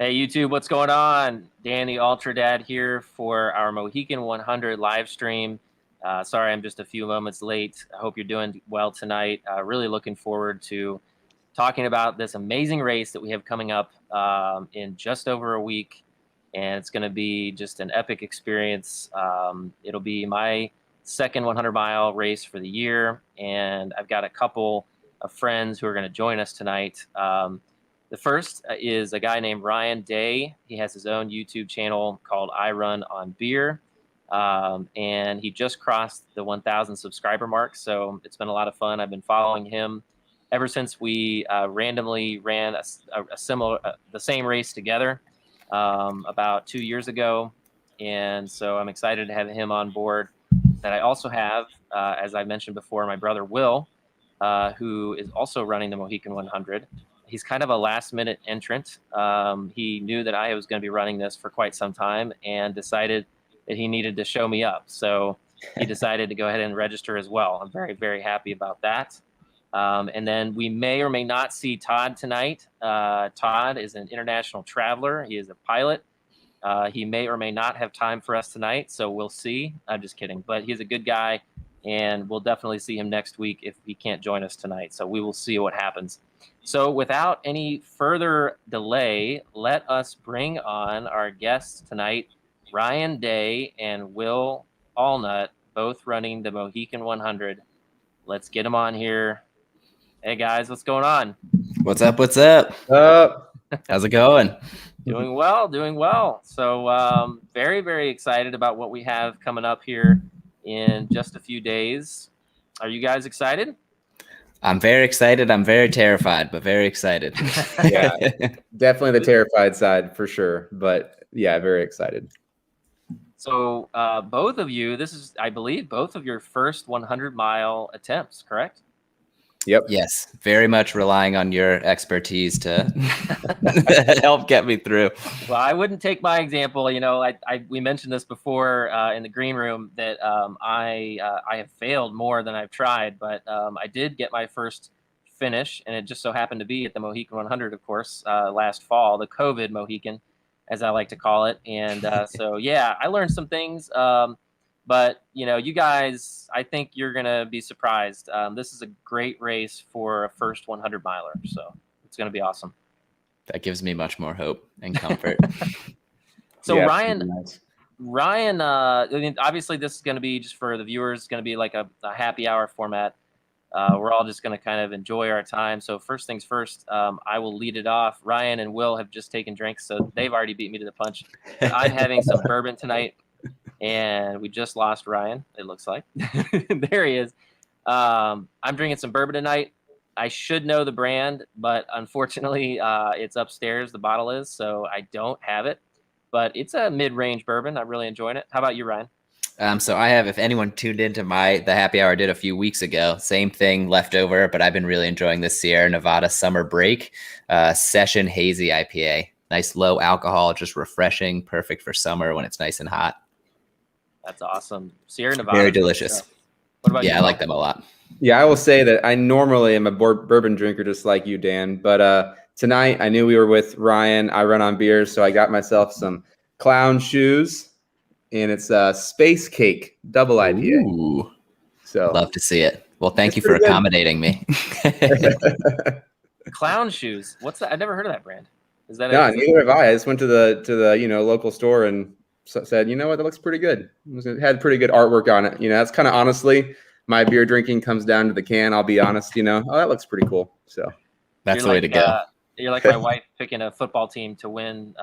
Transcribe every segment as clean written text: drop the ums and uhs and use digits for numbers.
Hey YouTube, what's going on? Danny UltraDad here for our Mohican 100 live stream. Sorry, I'm just a few moments late. I hope you're doing well tonight. Really looking forward to talking about this amazing race that we have coming up in just over a week. And it's going to be just an epic experience. It'll be my second 100-mile race for the year. And I've got a couple of friends who are going to join us tonight. The first is a guy named Ryan Day. He has his own YouTube channel called I Run on Beer. And he just crossed the 1,000 subscriber mark. So it's been a lot of fun. I've been following him ever since we randomly ran the same race together about 2 years ago. And so I'm excited to have him on board. That I also have, as I mentioned before, my brother Will, who is also running the Mohican 100. He's kind of a last-minute entrant. He knew that I was going to be running this for quite some time and decided that he needed to show me up. So he decided to go ahead and register as well. I'm very, very happy about that. And then we may or may not see Todd tonight. Todd is an international traveler. He is a pilot. He may or may not have time for us tonight, so we'll see. I'm just kidding. But he's a good guy, and we'll definitely see him next week if he can't join us tonight. So we will see what happens. So without any further delay, let us bring on our guests tonight, Ryan Day and Will Allnutt, both running the Mohican 100. Let's get them on here. Hey, guys, what's going on? What's up? What's up? How's it going? Doing well, doing well. So very, very excited about what we have coming up here in just a few days. Are you guys excited? I'm very excited. I'm very terrified, but very excited. Yeah, definitely the terrified side for sure. But yeah, very excited. So both of you, this is, I believe, both of your first 100-mile attempts, correct? Yep. Yes, very much relying on your expertise to help get me through. Well, I wouldn't take my example. You know, we mentioned this before in the green room that I have failed more than I've tried, but I did get my first finish, and it just so happened to be at the Mohican 100, of course, last fall, the COVID Mohican, as I like to call it. And so, yeah, I learned some things. But, you know, you guys, I think you're going to be surprised. This is a great race for a first 100-miler, so it's going to be awesome. That gives me much more hope and comfort. So, yeah, Ryan, I mean, obviously this is going to be, just for the viewers, going to be like a happy hour format. We're all just going to kind of enjoy our time. So first things first, I will lead it off. Ryan and Will have just taken drinks, so they've already beat me to the punch. But I'm having some bourbon tonight. And we just lost Ryan, it looks like. There he is. I'm drinking some bourbon tonight. I should know the brand, but unfortunately, it's upstairs, the bottle is, so I don't have it. But it's a mid-range bourbon. I'm really enjoying it. How about you, Ryan? So I have, if anyone tuned into the happy hour I did a few weeks ago, same thing left over, but I've been really enjoying this Sierra Nevada Summer Break Session Hazy IPA. Nice low alcohol, just refreshing, perfect for summer when it's nice and hot. That's awesome. Sierra Nevada. Very delicious. What about you? Yeah, I like them a lot. Yeah, I will say that I normally am a bourbon drinker just like you, Dan. But tonight I knew we were with Ryan. I run on beer, so I got myself some clown shoes, and it's a Space Cake double IPA. Ooh. So love to see it. Well, thank you for accommodating me. Clown shoes. What's that? I've never heard of that brand. Is that? No, neither have I. I just went to the local store and said, you know what, that looks pretty good. It had pretty good artwork on it. You know, that's kind of honestly, my beer drinking comes down to the can. I'll be honest, you know, oh, that looks pretty cool. So that's the way to go. You're like my wife picking a football team to win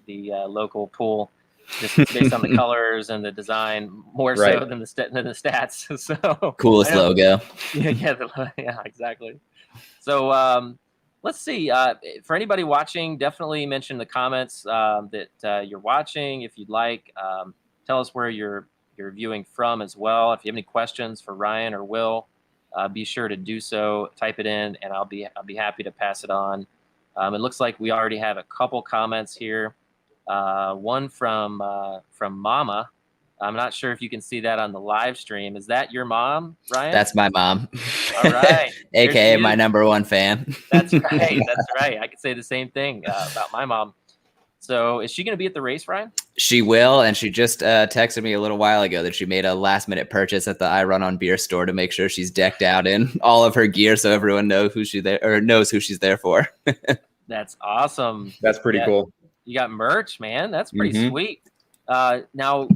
the local pool, just based on the colors and the design, more so than the stats. So coolest logo. Yeah, exactly. So let's see. For anybody watching, definitely mention in the comments that you're watching. If you'd like, tell us where you're viewing from as well. If you have any questions for Ryan or Will, be sure to do so. Type it in, and I'll be happy to pass it on. It looks like we already have a couple comments here. One from Mama. I'm not sure if you can see that on the live stream. Is that your mom, Ryan? That's my mom. All right. AKA my #1 fan. That's right. That's right. I could say the same thing about my mom. So is she going to be at the race, Ryan? She will, and she just texted me a little while ago that she made a last-minute purchase at the I Run on Beer store to make sure she's decked out in all of her gear, so everyone knows who she's there for. That's awesome. That's pretty cool. You got merch, man. That's pretty sweet. Now,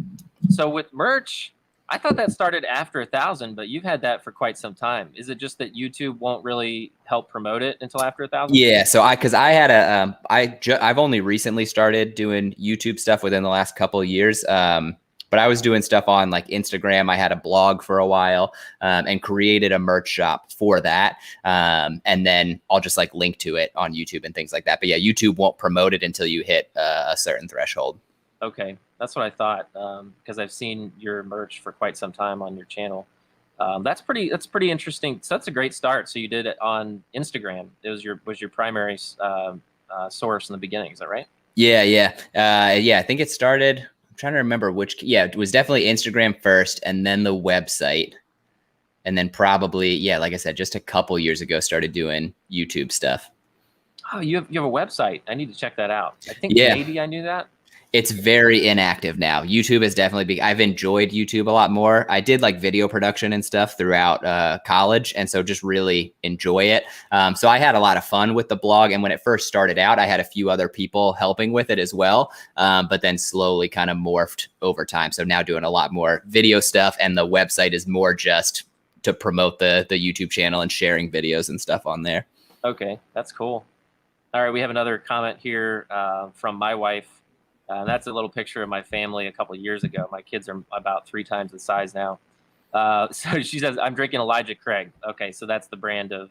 so with merch, I thought that started after 1,000, but you've had that for quite some time. Is it just that YouTube won't really help promote it until after 1,000? Yeah, so I've only recently started doing YouTube stuff within the last couple of years. But I was doing stuff on like Instagram. I had a blog for a while and created a merch shop for that. And then I'll just like link to it on YouTube and things like that. But yeah, YouTube won't promote it until you hit a certain threshold. Okay, that's what I thought, because I've seen your merch for quite some time on your channel. That's pretty interesting. So that's a great start. So you did it on Instagram. It was your primary source in the beginning. Is that right? Yeah. I think it started. I'm trying to remember which. Yeah, it was definitely Instagram first, and then the website, and then probably like I said, just a couple years ago, started doing YouTube stuff. Oh, you have a website. I need to check that out. I think maybe I knew that. It's very inactive now. YouTube has definitely I've enjoyed YouTube a lot more. I did like video production and stuff throughout college, and so just really enjoy it. So I had a lot of fun with the blog, and when it first started out, I had a few other people helping with it as well, but then slowly kind of morphed over time. So now doing a lot more video stuff, and the website is more just to promote the YouTube channel and sharing videos and stuff on there. Okay, that's cool. All right, we have another comment here from my wife. That's a little picture of my family a couple of years ago. My kids are about 3 times the size now. So she says, I'm drinking Elijah Craig. Okay, so that's the brand of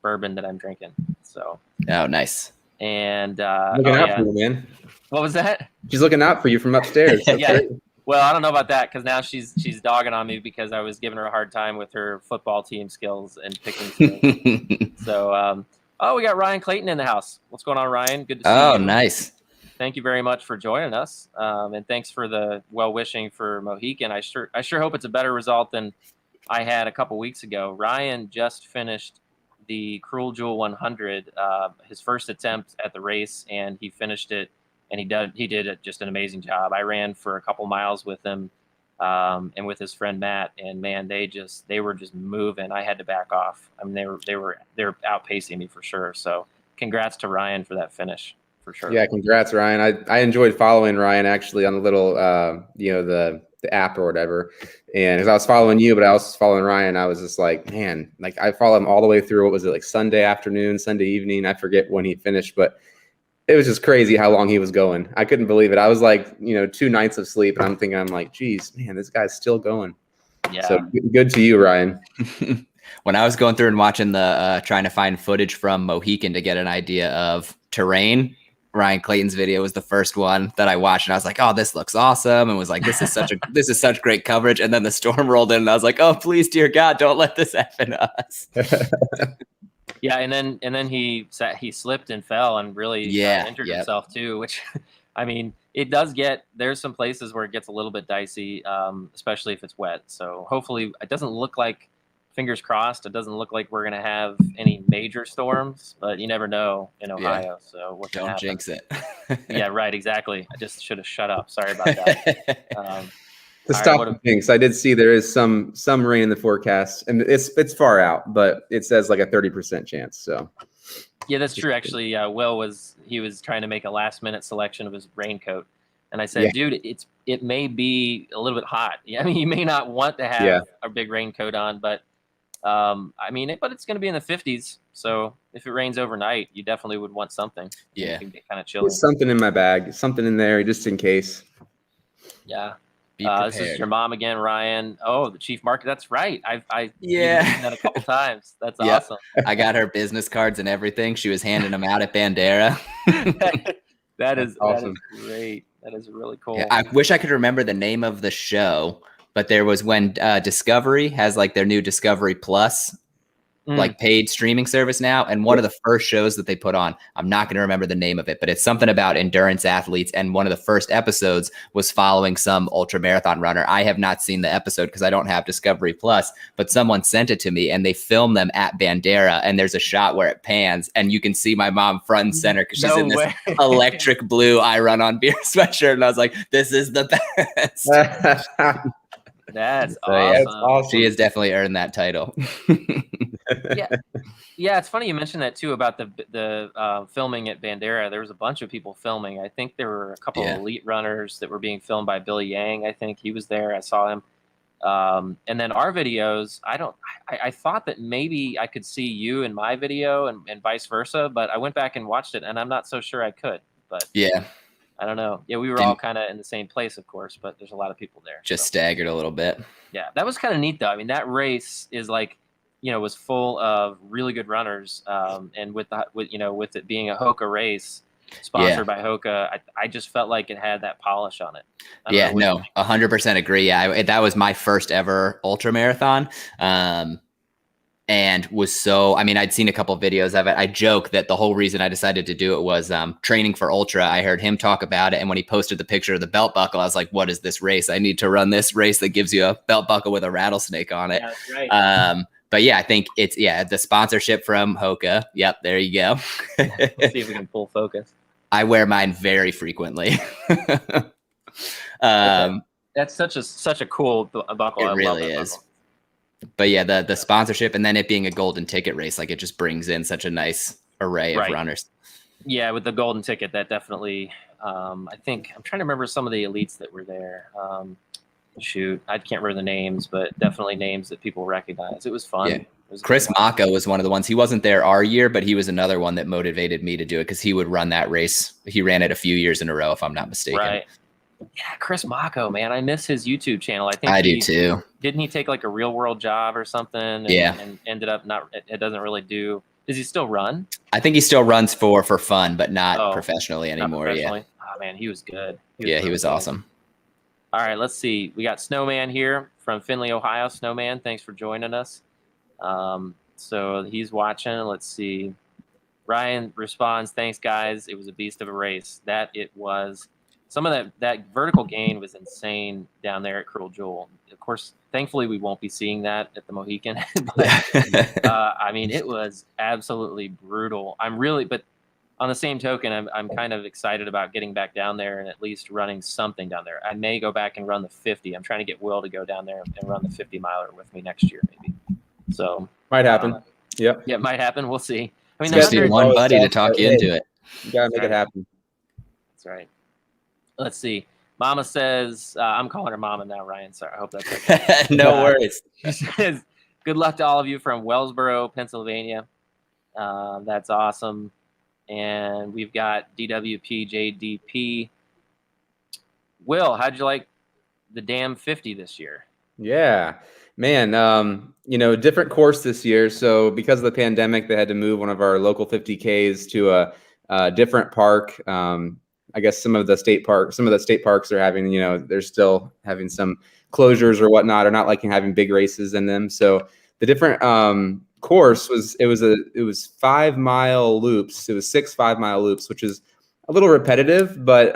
bourbon that I'm drinking. So. Oh, nice. And looking out for you, man. What was that? She's looking out for you from upstairs. Yeah. Well, I don't know about that, because now she's dogging on me because I was giving her a hard time with her football team skills and picking skills. So, we got Ryan Clayton in the house. What's going on, Ryan? Good to see you. Oh, nice. Thank you very much for joining us, and thanks for the well-wishing for Mohican. I sure hope it's a better result than I had a couple weeks ago. Ryan just finished the Cruel Jewel 100, his first attempt at the race, and he finished it, and he did just an amazing job. I ran for a couple miles with him and with his friend Matt, and man, they were just moving. I had to back off. I mean, they were outpacing me for sure. So, congrats to Ryan for that finish. For sure. Yeah, congrats, Ryan. I enjoyed following Ryan actually on the little the app or whatever. And as I was following you, but I was following Ryan, I was just like, man, like I follow him all the way through. What was it, like Sunday afternoon, Sunday evening? I forget when he finished, but it was just crazy how long he was going. I couldn't believe it. I was like, 2 nights of sleep, and I'm like, geez, man, this guy's still going. Yeah. So good to you, Ryan. When I was going through and watching the trying to find footage from Mohican to get an idea of terrain, Ryan Clayton's video was the first one that I watched, and I was like, "Oh, this looks awesome!" and was like, "This is such great coverage." And then the storm rolled in, and I was like, "Oh, please, dear God, don't let this happen to us." Yeah, and then he slipped and fell and really injured himself too. Which, I mean, there's some places where it gets a little bit dicey, especially if it's wet. So hopefully, it doesn't look like. Fingers crossed, it doesn't look like we're going to have any major storms, but you never know in Ohio. Yeah. So what can Don't happen? jinx it. Yeah, right. Exactly. I just should have shut up. Sorry about that. To stop the jinx, I did see there is some rain in the forecast, and it's far out, but it says like a 30% chance. So yeah, that's true. Actually, Will was trying to make a last minute selection of his raincoat. And I said, dude, it may be a little bit hot. I mean, you may not want to have a big raincoat on, but but it's going to be in the 50s. So if it rains overnight, you definitely would want something. Yeah. It can get kind of chilly. There's something in my bag, something in there just in case. Yeah. Be prepared. This is your mom again, Ryan. Oh, the chief market. That's right. I've seen that a couple times. That's awesome. I got her business cards and everything. She was handing them out at Bandera. That is awesome. That is great. That is really cool. Yeah, I wish I could remember the name of the show. But there was when Discovery has like their new Discovery Plus like paid streaming service now. And one of the first shows that they put on, I'm not going to remember the name of it, but it's something about endurance athletes. And one of the first episodes was following some ultra marathon runner. I have not seen the episode because I don't have Discovery Plus, but someone sent it to me and they filmed them at Bandera. And there's a shot where it pans and you can see my mom front and center because she's in this electric blue I Run on Beer sweatshirt. And I was like, this is the best. That's So, awesome. yeah, it's awesome. She has definitely earned that title. Yeah, it's funny you mentioned that too about the filming at Bandera. There was a bunch of people filming. I think there were a couple of elite runners that were being filmed by Billy Yang. I think he was there. I saw him. And then our videos, I thought that maybe I could see you in my video and vice versa, but I went back and watched it and I'm not so sure I could. But yeah, I don't know. Yeah, we were all kind of in the same place, of course, but there's a lot of people there. Just staggered a little bit. Yeah, that was kind of neat, though. I mean, that race is like, was full of really good runners, and with it being a Hoka race sponsored by Hoka, I just felt like it had that polish on it. Yeah, no, 100% agree. Yeah, that was my first ever ultra marathon. And was so, I mean, I'd seen a couple of videos of it. I joke that the whole reason I decided to do it was training for ultra. I heard him talk about it. And when he posted the picture of the belt buckle, I was like, what is this race? I need to run this race that gives you a belt buckle with a rattlesnake on it. Yeah, that's right. But yeah, I think it's, the sponsorship from Hoka. Yep, there you go. Let's see if we can pull focus. I wear mine very frequently. That's such a cool buckle. It really is. Buckle. But yeah, the sponsorship and then it being a golden ticket race, like it just brings in such a nice array of runners. Yeah, with the golden ticket, that definitely. I think I'm trying to remember some of the elites that were there. Shoot, I can't remember the names, but definitely names that people recognize. It was fun. Yeah. Chris Mako was one of the ones. He wasn't there our year, but he was another one that motivated me to do it because he would run that race. He ran it a few years in a row, if I'm not mistaken. Right. Yeah, Chris Mako, man, I miss his YouTube channel. I think I do too. Didn't he take like a real world job or something? And ended up not. It doesn't really do. Does he still run? I think he still runs for fun, but not professionally anymore. Not professionally? Yeah. Oh man, he was good. He was awesome. All right, let's see. We got Snowman here from Findlay, Ohio. Snowman, thanks for joining us. So he's watching. Let's see. Ryan responds, "Thanks, guys. It was a beast of a race. That it was." Some of that vertical gain was insane down there at Cruel Jewel. Of course, thankfully, we won't be seeing that at the Mohican. But, I mean, it was absolutely brutal. But on the same token, I'm kind of excited about getting back down there and at least running something down there. I may go back and run the 50. I'm trying to get Will to go down there and run the 50 miler with me next year, maybe. So might happen. Yeah, it might happen. We'll see. I mean, just need one buddy to talk you into it. You gotta make it happen. That's right. Let's see. Mama says, I'm calling her Mama now, Ryan. Sorry. I hope that's okay. No worries. She says, good luck to all of you from Wellsboro, Pennsylvania. That's awesome. And we've got DWPJDP. Will, how'd you like the damn 50 this year? Yeah, man. Different course this year. So because of the pandemic, they had to move one of our local 50Ks to a different park. I guess some of the state parks are having, they're still having some closures or whatnot, or not liking having big races in them. So the different course was 5 mile loops. It was 6 5-mile loops, which is a little repetitive, but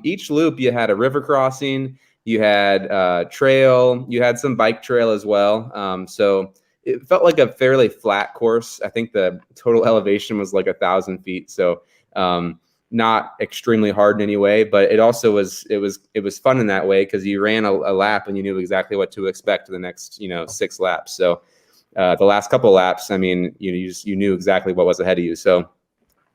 each loop you had a river crossing, you had trail, you had some bike trail as well. So it felt like a fairly flat course. I think the total elevation was like 1,000 feet. So not extremely hard in any way, but it also was fun in that way because you ran a lap and you knew exactly what to expect to the next 6 laps. So the last couple laps, I mean, you knew exactly what was ahead of you. So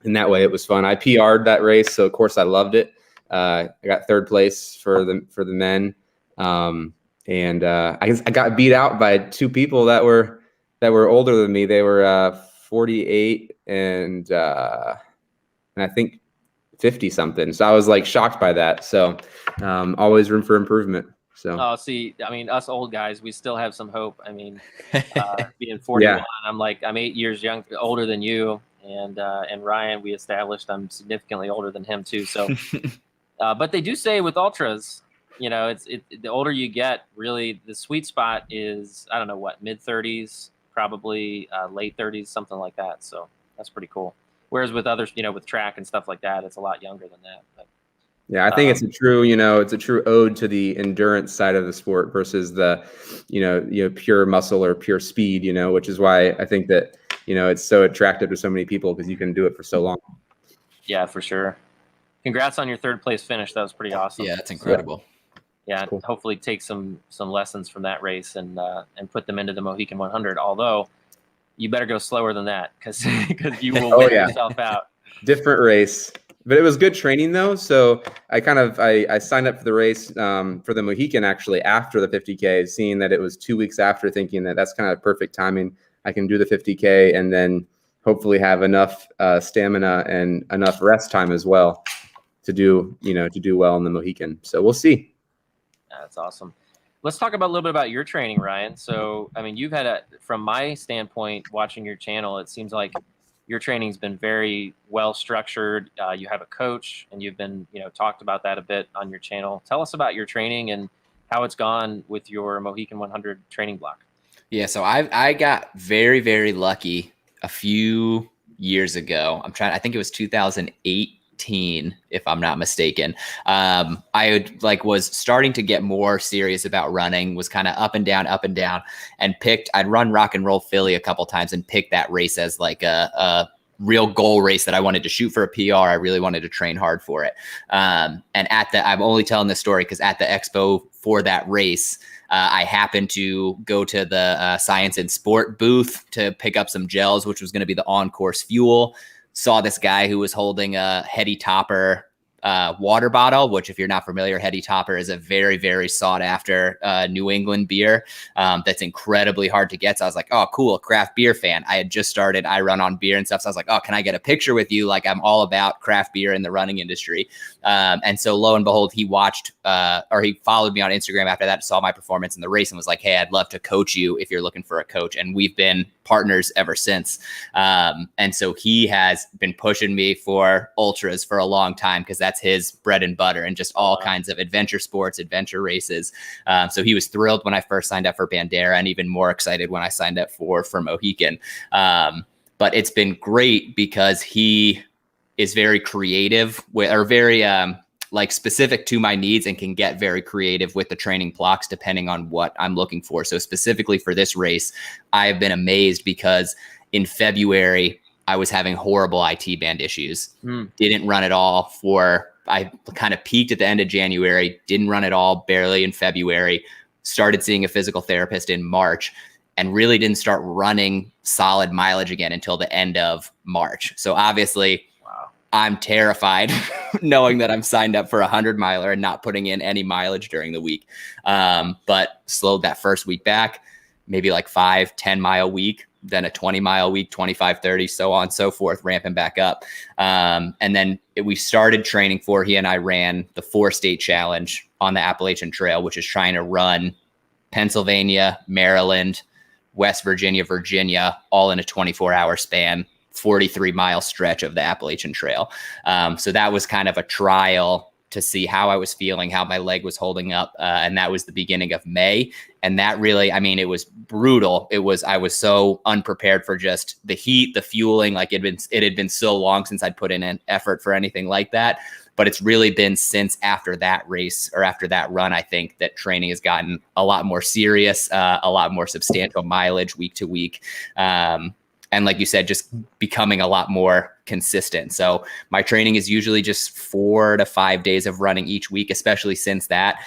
in that way, it was fun. I PR'd that race, so of course I loved it. I got 3rd place for the men, and I got beat out by 2 people that were older than me. They were 48 and I think 50 something. So I was like shocked by that. So always room for improvement. So see, I mean, us old guys, we still have some hope. I mean, being 41, I'm 8 years older than you, and Ryan, we established I'm significantly older than him too. So, but they do say with ultras, the older you get, really the sweet spot is, I don't know what, mid 30s, probably late 30s, something like that. So that's pretty cool. Whereas with others, with track and stuff like that, it's a lot younger than that. But yeah, I think it's a true ode to the endurance side of the sport versus the, pure muscle or pure speed, which is why I think that, it's so attractive to so many people because you can do it for so long. Yeah, for sure. Congrats on your third place finish. That was pretty awesome. Yeah, that's incredible. Yeah, Cool. Hopefully take some lessons from that race and put them into the Mohican 100. Although you better go slower than that because you will wear yourself out. Different race, but it was good training though. So I signed up for the race for the Mohican actually after the 50K, seeing that it was 2 weeks after, thinking that that's kind of perfect timing. I can do the 50K and then hopefully have enough stamina and enough rest time as well to do well in the Mohican. So we'll see. That's awesome. Let's talk about a little bit about your training, Ryan. So, I mean, you've had from my standpoint, watching your channel, it seems like your training's been very well structured. You have a coach, and you've been, talked about that a bit on your channel. Tell us about your training and how it's gone with your Mohican 100 training block. Yeah, so I got very, very lucky a few years ago. I think it was 2008. If I'm not mistaken. I was starting to get more serious about running, was kind of up and down, and I'd run Rock and Roll Philly a couple times and picked that race as like a real goal race that I wanted to shoot for a PR. I really wanted to train hard for it. And I'm only telling this story because at the expo for that race, I happened to go to the Science and Sport booth to pick up some gels, which was going to be the on-course fuel. Saw this guy who was holding a Heady Topper water bottle, which if you're not familiar, Heady Topper is a very, very sought after New England beer that's incredibly hard to get. So I was like, oh, cool, a craft beer fan. I had just started, I run on beer and stuff. So I was like, oh, can I get a picture with you? Like I'm all about craft beer in the running industry. And so lo and behold, he watched or he followed me on Instagram after that, saw my performance in the race and was like, hey, I'd love to coach you if you're looking for a coach. And we've been partners ever since. And so he has been pushing me for ultras for a long time because that's his bread and butter and just all kinds of adventure sports, adventure races. So he was thrilled when I first signed up for Bandera and even more excited when I signed up for Mohican. But it's been great because he is very creative very specific to my needs and can get very creative with the training blocks depending on what I'm looking for. So specifically for this race, I have been amazed because in February, I was having horrible IT band issues. Didn't run at all I kind of peaked at the end of January, didn't run at all, barely in February, started seeing a physical therapist in March and really didn't start running solid mileage again until the end of March. So obviously, I'm terrified knowing that I'm signed up for a 100-miler and not putting in any mileage during the week. But slowed that first week back, maybe like 5-10 mile week, then a 20-mile week, 25, 30, so on and so forth, ramping back up. And then we started training he and I ran the 4-state challenge on the Appalachian Trail, which is trying to run Pennsylvania, Maryland, West Virginia, Virginia, all in a 24-hour span. 43-mile stretch of the Appalachian Trail. So that was kind of a trial to see how I was feeling, how my leg was holding up. And that was the beginning of May. And that really, it was brutal. I was so unprepared for just the heat, the fueling, like it had been so long since I'd put in an effort for anything like that. But it's really been since after that race or after that run, I think that training has gotten a lot more serious, a lot more substantial mileage week to week. And like you said, just becoming a lot more consistent. So my training is usually just 4 to 5 days of running each week, especially since that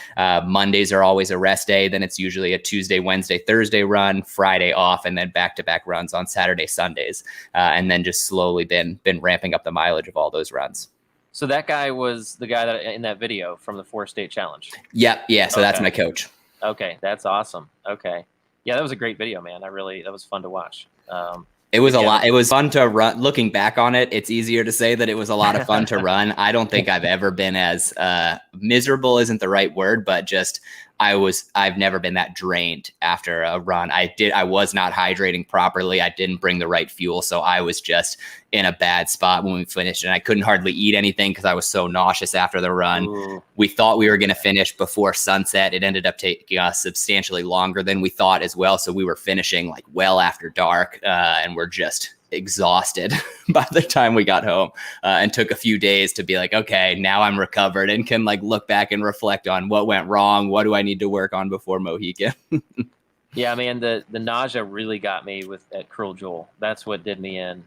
Mondays are always a rest day. Then it's usually a Tuesday, Wednesday, Thursday run, Friday off, and then back-to-back runs on Saturday, Sundays. And then just slowly been ramping up the mileage of all those runs. So that guy was the guy that in that video from the 4-state challenge. Yep. Yeah. So that's my coach. Okay. That's awesome. Okay. Yeah, that was a great video, man. That was fun to watch. It was a lot. It was fun to run. Looking back on it, it's easier to say that it was a lot of fun to run. I don't think I've ever been as miserable isn't the right word, but just I've never been that drained after a run. I was not hydrating properly. I didn't bring the right fuel. So I was just in a bad spot when we finished, and I couldn't hardly eat anything because I was so nauseous after the run. Ooh. We thought we were going to finish before sunset. It ended up taking us substantially longer than we thought as well. So we were finishing like well after dark, and we're just exhausted by the time we got home, and took a few days to be like, okay, now I'm recovered and can like look back and reflect on what went wrong. What do I need to work on before Mohican? Yeah, man, the nausea really got me at Cruel Jewel. That's what did me in.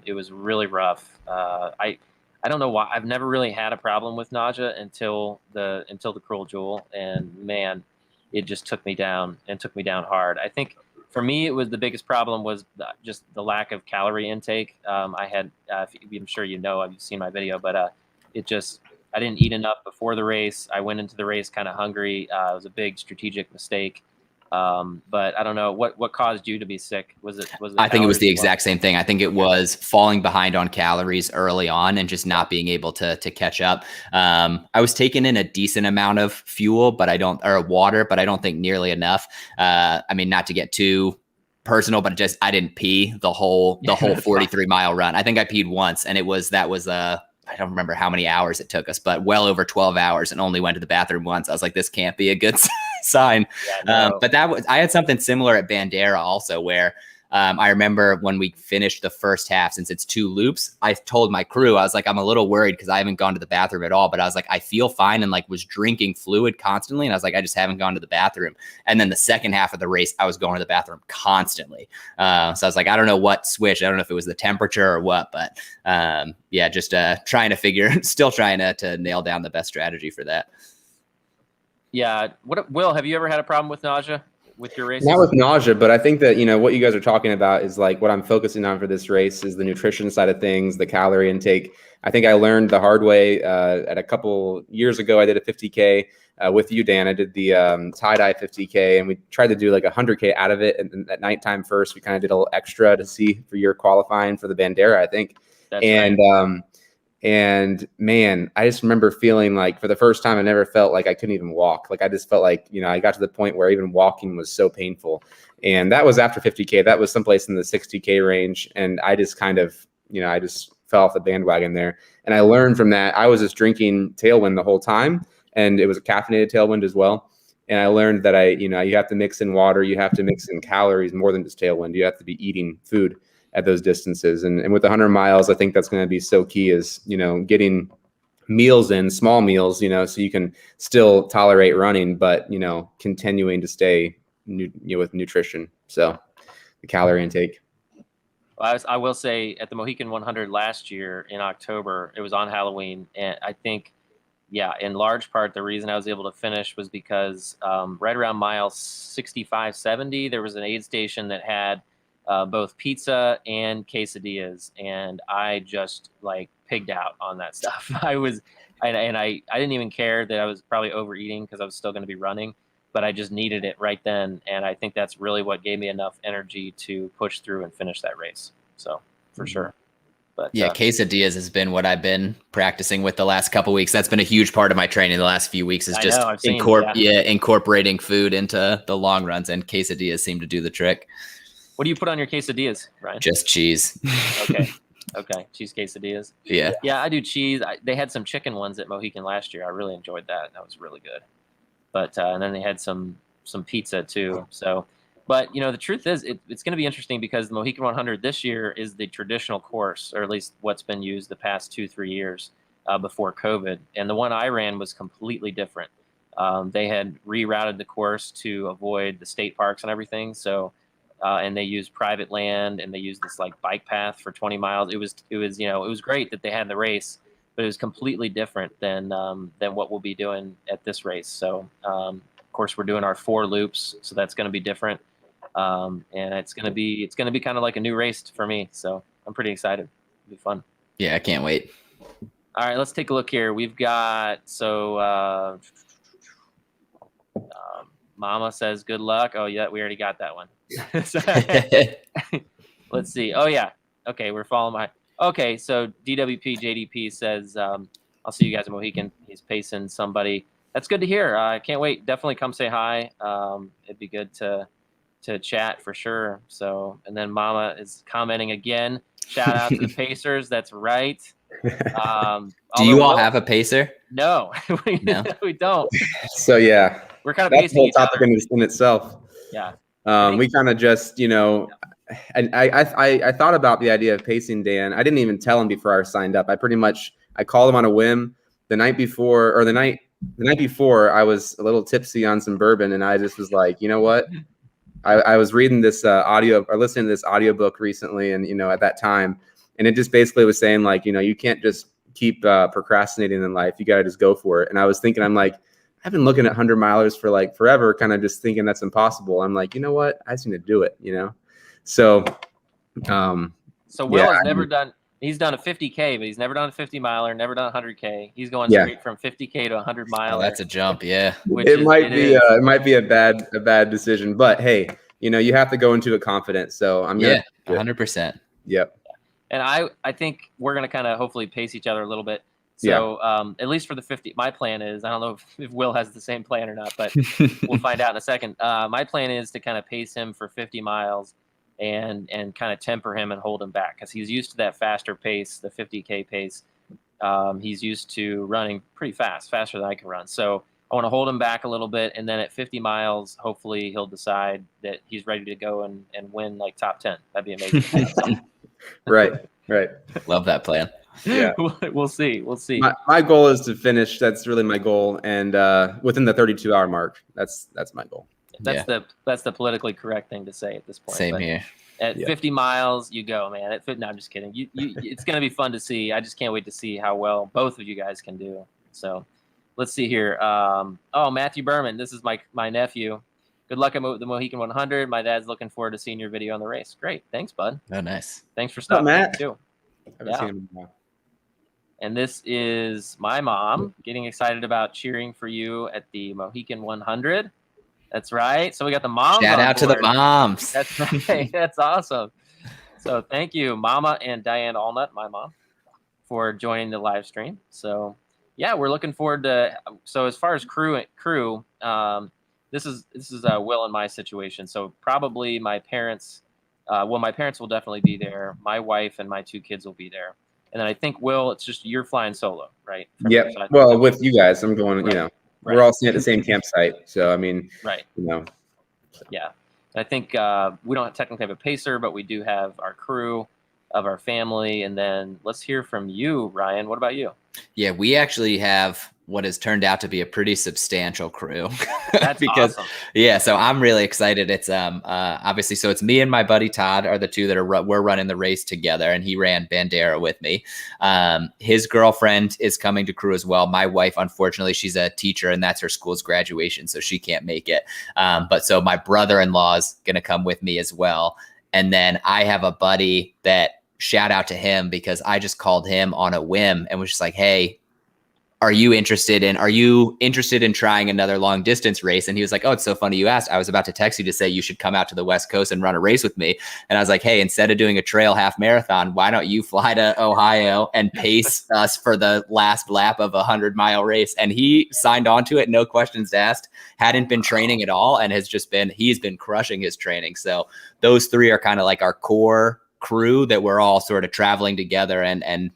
It was really rough. I don't know why. I've never really had a problem with nausea until the Cruel Jewel, and man, it just took me down hard. I think for me, it was the biggest problem was just the lack of calorie intake. I had, I'm sure you know, I've seen my video, but I didn't eat enough before the race. I went into the race kind of hungry. It was a big strategic mistake. But I don't know what caused you to be sick. Was it I think it was the exact same thing. I think it was falling behind on calories early on and just not being able to catch up. I was taking in a decent amount of fuel, or water, but I don't think nearly enough. I mean, not to get too personal, but I didn't pee the whole 43-mile run. I think I peed once, and I don't remember how many hours it took us, but well over 12 hours, and only went to the bathroom once. I was like, this can't be a good sign. Yeah, no. But I had something similar at Bandera also, where I remember when we finished the first half, since it's 2 loops, I told my crew, I was like, I'm a little worried because I haven't gone to the bathroom at all, but I was like, I feel fine, and like was drinking fluid constantly. And I was like, I just haven't gone to the bathroom. And then the second half of the race, I was going to the bathroom constantly. So I was like, I don't know what switched. I don't know if it was the temperature or what, but yeah, just still trying to nail down the best strategy for that. Yeah. Will, have you ever had a problem with nausea with your races? Not with nausea, but I think that, what you guys are talking about is like what I'm focusing on for this race is the nutrition side of things, the calorie intake. I think I learned the hard way at a couple years ago. I did a 50K with you, Dan. I did the tie-dye 50K, and we tried to do like 100K out of it. And at nighttime first, we kind of did a little extra to see for your qualifying for the Bandera, I think. That's right. And man, I just remember feeling like for the first time, I never felt like I couldn't even walk. Like I just felt like, I got to the point where even walking was so painful. And that was after 50K. That was someplace in the 60K range. And I just kind of, I just fell off the bandwagon there. And I learned from that. I was just drinking Tailwind the whole time. And it was a caffeinated Tailwind as well. And I learned that you have to mix in water. You have to mix in calories more than just Tailwind. You have to be eating food at those distances. And with 100 miles, I think that's going to be so key is, getting meals in, small meals, so you can still tolerate running, but, continuing to stay with nutrition. So the calorie intake. Well, I will say at the Mohican 100 last year in October, it was on Halloween. And I think, yeah, in large part, the reason I was able to finish was because right around mile 65, 70, there was an aid station that had both pizza and quesadillas, and I just like pigged out on that stuff. I didn't even care that I was probably overeating because I was still going to be running, but I just needed it right then, and I think that's really what gave me enough energy to push through and finish that race. So for sure. But yeah, quesadillas has been what I've been practicing with the last couple of weeks. That's been a huge part of my training the last few weeks, is just incorporating food into the long runs, and quesadillas seem to do the trick. What do you put on your quesadillas, Ryan? Just cheese. Okay. Cheese quesadillas. Yeah. Yeah, I do cheese. They had some chicken ones at Mohican last year. I really enjoyed that. That was really good. But and then they had some pizza too. So, but the truth is, it's going to be interesting because the Mohican 100 this year is the traditional course, or at least what's been used the past 2-3 years before COVID. And the one I ran was completely different. They had rerouted the course to avoid the state parks and everything. So. And they used private land, and they used this like bike path for 20 miles. It was great that they had the race, but it was completely different than what we'll be doing at this race. So of course we're doing our 4 loops, so that's going to be different, and it's going to be kind of like a new race for me. So I'm pretty excited. It'll be fun. Yeah, I can't wait. All right, let's take a look here. We've got Mama says good luck. Oh yeah, we already got that one. Let's see. Oh yeah. Okay, we're following my. Okay, so DWP JDP says I'll see you guys at Mohican. He's pacing somebody. That's good to hear. I can't wait. Definitely come say hi. It'd be good to chat for sure. So, and then Mama is commenting again. Shout out to the Pacers. That's right. Do you all have a pacer? No, No? we don't. So yeah, We're kind of that's the pacing whole each topic other. in itself. Yeah. We kind of just, and I thought about the idea of pacing Dan. I didn't even tell him before I signed up. I called him on a whim the night before, or the night before. I was a little tipsy on some bourbon, and I just was like, you know what? I was reading this listening to this audiobook recently, and at that time, and it just basically was saying like, you can't just keep procrastinating in life. You got to just go for it. And I was thinking, I'm like, I've been looking at 100 milers for like forever, kind of just thinking that's impossible. I'm like, you know what? I just need to do it, So, Will has never done. He's done a 50K, but he's never done a 50 miler, never done a 100K. He's going straight from 50K to 100 miler. Oh, that's a jump, yeah. It might be a bad decision, but hey, you have to go into it confident. So I'm gonna 100%. Yep. And I think we're gonna kind of hopefully pace each other a little bit. So at least for the 50, my plan is, I don't know if Will has the same plan or not, but we'll find out in a second. My plan is to kind of pace him for 50 miles and kind of temper him and hold him back, because he's used to that faster pace, the 50K pace. He's used to running pretty fast, faster than I can run. So I want to hold him back a little bit. And then at 50 miles, hopefully he'll decide that he's ready to go and win like top 10. That'd be amazing. Right. Love that plan. Yeah. We'll see. My goal is to finish. That's really my goal. And within the 32-hour mark, that's my goal. That's the politically correct thing to say at this point. Same here. At 50 miles, you go, man. No, I'm just kidding. It's going to be fun to see. I just can't wait to see how well both of you guys can do. So let's see here. Matthew Berman. This is my nephew. Good luck at the Mohican 100. My dad's looking forward to seeing your video on the race. Great. Thanks, bud. Oh, nice. Thanks for stopping Matt. too. Haven't seen him in a while. And this is my mom getting excited about cheering for you at the Mohican 100. That's right. So we got the moms. Shout out to the moms. That's right. That's awesome. So thank you, Mama and Diane Allnutt, my mom, for joining the live stream. So yeah, we're looking forward to. So as far as crew, this is Will and my situation. So probably my parents. My parents will definitely be there. My wife and my 2 kids will be there. And then I think, Will, it's just you're flying solo, right? Yeah. Well, with you guys, I'm going. Right. We're all staying at the same campsite. So I mean, right. Yeah. I think we don't technically have a pacer, but we do have our crew of our family. And then let's hear from you, Ryan. What about you? Yeah, we actually have what has turned out to be a pretty substantial crew. That's awesome. Yeah, so I'm really excited. It's obviously, so it's me and my buddy Todd are the two that we're running the race together, and he ran Bandera with me. His girlfriend is coming to crew as well. My wife, unfortunately, she's a teacher, and that's her school's graduation, so she can't make it. But so my brother-in-law is going to come with me as well. And then I have a buddy that, shout out to him, because I just called him on a whim and was just like, hey, are you interested in trying another long distance race? And he was like, oh, it's so funny you asked. I was about to text you to say you should come out to the West Coast and run a race with me. And I was like, hey, instead of doing a trail half marathon, why don't you fly to Ohio and pace us for the last lap of a 100-mile race? And he signed on to it. No questions asked, hadn't been training at all. And he's been crushing his training. So those 3 are kind of like our core crew that we're all sort of traveling together, and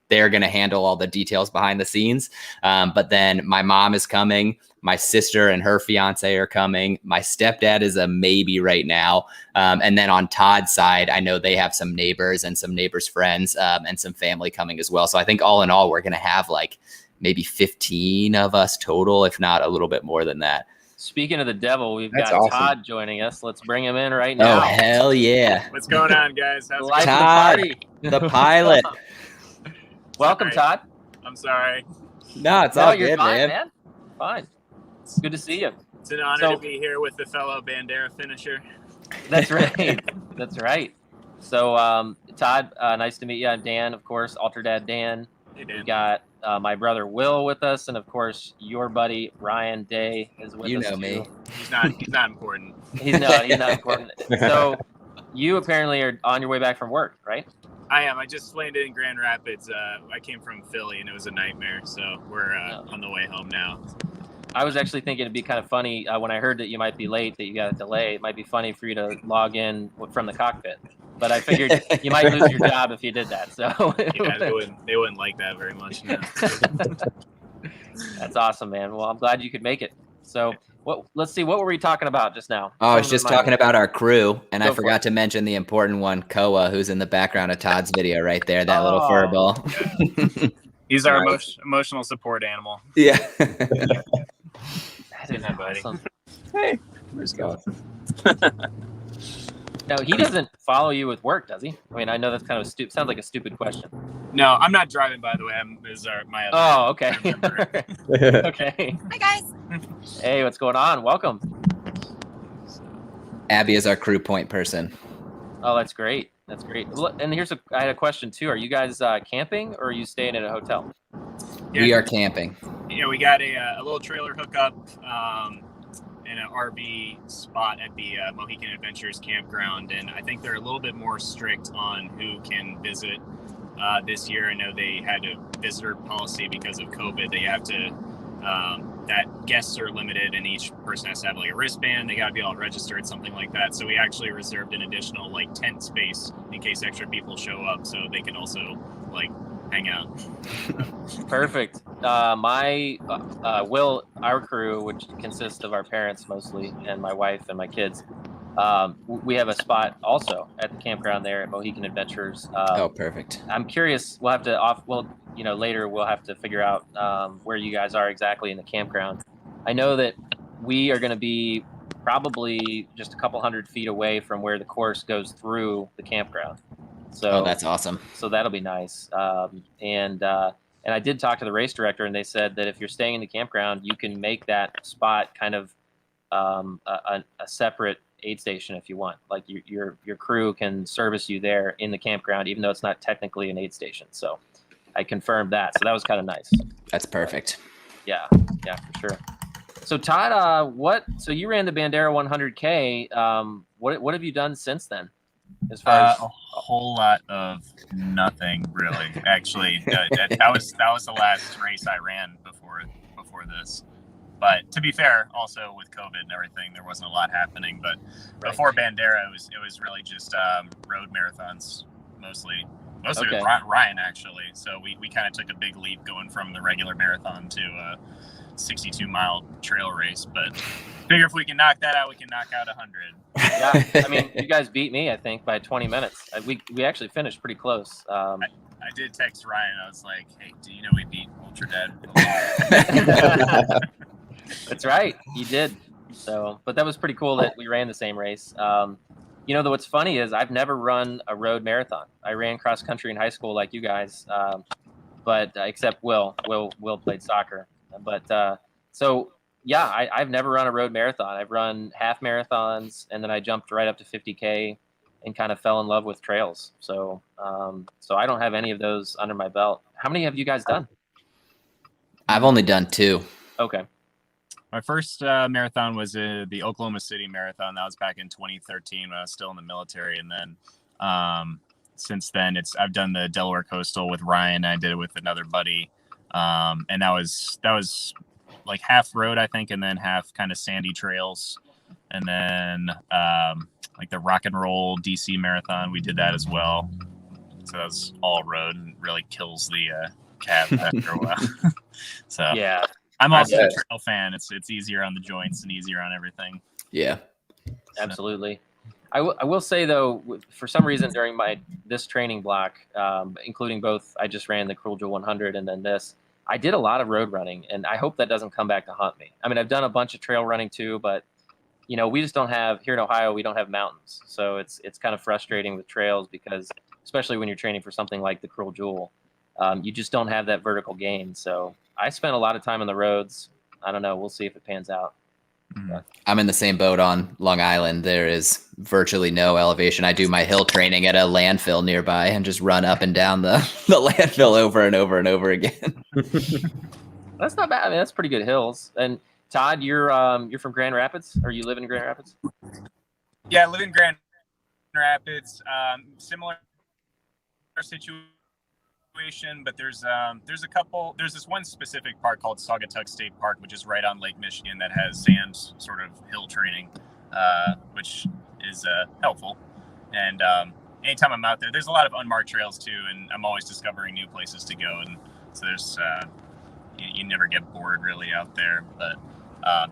they're going to handle all the details behind the scenes. But then my mom is coming. My sister and her fiance are coming. My stepdad is a maybe right now. And then on Todd's side, I know they have some neighbors and some neighbors' friends and some family coming as well. So I think all in all, we're going to have like maybe 15 of us total, if not a little bit more than that. Speaking of the devil, we've That's got awesome. Todd joining us. Let's bring him in right now. Oh, hell yeah. What's going on, guys? How's it Life going? of the Todd, party. the pilot. Welcome, Sorry. Todd. I'm sorry. No, it's all you're good, fine, man. Fine. It's good to see you. It's an honor to be here with the fellow Bandera finisher. That's right. That's right. So, Todd, nice to meet you. I'm Dan, of course, UltraDad Dan. Hey, Dan. We got my brother Will with us, and of course, your buddy Ryan Day is with us. You know too. me. He's not important. He's not important. So, you apparently are on your way back from work, right? I am. I just landed in Grand Rapids. I came from Philly, and it was a nightmare. So we're on the way home now. I was actually thinking it'd be kind of funny when I heard that you might be late, that you got a delay. It might be funny for you to log in from the cockpit. But I figured you might lose your job if you did that. So Yeah, they wouldn't like that very much. No. That's awesome, man. Well, I'm glad you could make it. So let's see, what were we talking about just now? Oh, I was just talking about our crew, and I forgot to mention the important one, Koa, who's in the background of Todd's video right there, that little furball. Yeah. He's our emotional support animal. Yeah. That is awesome. Hey, where's going? No, he doesn't follow you with work, does he? I mean, I know that's kind of sounds like a stupid question. No, I'm not driving, by the way. My other. Oh, okay. Okay. Hi, guys. Hey, what's going on? Welcome. Abby is our crew point person. Oh, that's great. That's great. And I had a question too. Are you guys camping or are you staying at a hotel? Yeah, We are camping. Yeah, we got a little trailer hookup in an RV spot at the Mohican Adventures campground, and I think they're a little bit more strict on who can visit this year. I know they had a visitor policy because of COVID. They have to that guests are limited, and each person has to have like a wristband. They got to be all registered, something like that. So we actually reserved an additional like tent space in case extra people show up, so they can also like hang out. Perfect. Our crew, which consists of our parents mostly, and my wife and my kids, we have a spot also at the campground there at Mohican Adventures. Oh, perfect. I'm curious. We'll have to later we'll have to figure out where you guys are exactly in the campground. I know that we are going to be probably just a couple 100 feet away from where the course goes through the campground. So that's awesome. So that'll be nice. And I did talk to the race director, and they said that if you're staying in the campground, you can make that spot kind of a separate aid station if you want. Like your crew can service you there in the campground, even though it's not technically an aid station. So I confirmed that. So that was kind of nice. That's perfect. Yeah, for sure. So Todd, so you ran the Bandera 100K. What have you done since then? As far as a whole lot of nothing, really. Actually, that was the last race I ran before this. But to be fair, also with COVID and everything, there wasn't a lot happening. But before Bandera, it was really just road marathons mostly Okay. with Ryan actually. So we kind of took a big leap going from the regular marathon to a 62-mile trail race. But figure if we can knock that out, we can knock out 100. Yeah, I mean, you guys beat me, I think, by 20 minutes. We actually finished pretty close. I did text Ryan. I was like, "Hey, do you know we beat UltraDad?" That's right, you did. So, but that was pretty cool that we ran the same race. What's funny is I've never run a road marathon. I ran cross country in high school like you guys, but except Will played soccer. But so yeah, I've never run a road marathon. I've run half marathons, and then I jumped right up to 50K and kind of fell in love with trails. So I don't have any of those under my belt. How many have you guys done? I've only done 2. Okay. My first marathon was the Oklahoma City Marathon. That was back in 2013 when I was still in the military. And then since then, I've done the Delaware Coastal with Ryan. I did it with another buddy. And that was like half road, I think, and then half kind of sandy trails. And then like the Rock and Roll DC Marathon, we did that as well. So that was all road and really kills the calf after a while. So yeah. I'm also a trail fan. It's easier on the joints and easier on everything. Yeah, absolutely. I will say though, for some reason during this training block, including both, I just ran the Cruel Jewel 100 and then this, I did a lot of road running, and I hope that doesn't come back to haunt me. I mean, I've done a bunch of trail running too, but we just don't have here in Ohio. We don't have mountains, so it's kind of frustrating with trails because, especially when you're training for something like the Cruel Jewel, you just don't have that vertical gain. So I spent a lot of time on the roads. I don't know. We'll see if it pans out. I'm in the same boat on Long Island. There is virtually no elevation. I do my hill training at a landfill nearby and just run up and down the landfill over and over and over again. That's not bad. I mean, that's pretty good hills. And Todd, you're from Grand Rapids, or you live in Grand Rapids? Yeah, I live in Grand Rapids. Similar situation but there's a couple. There's this one specific park called Saugatuck State Park, which is right on Lake Michigan, that has sand sort of hill training, which is helpful. And anytime I'm out there, there's a lot of unmarked trails too, and I'm always discovering new places to go. And so there's you never get bored really out there. But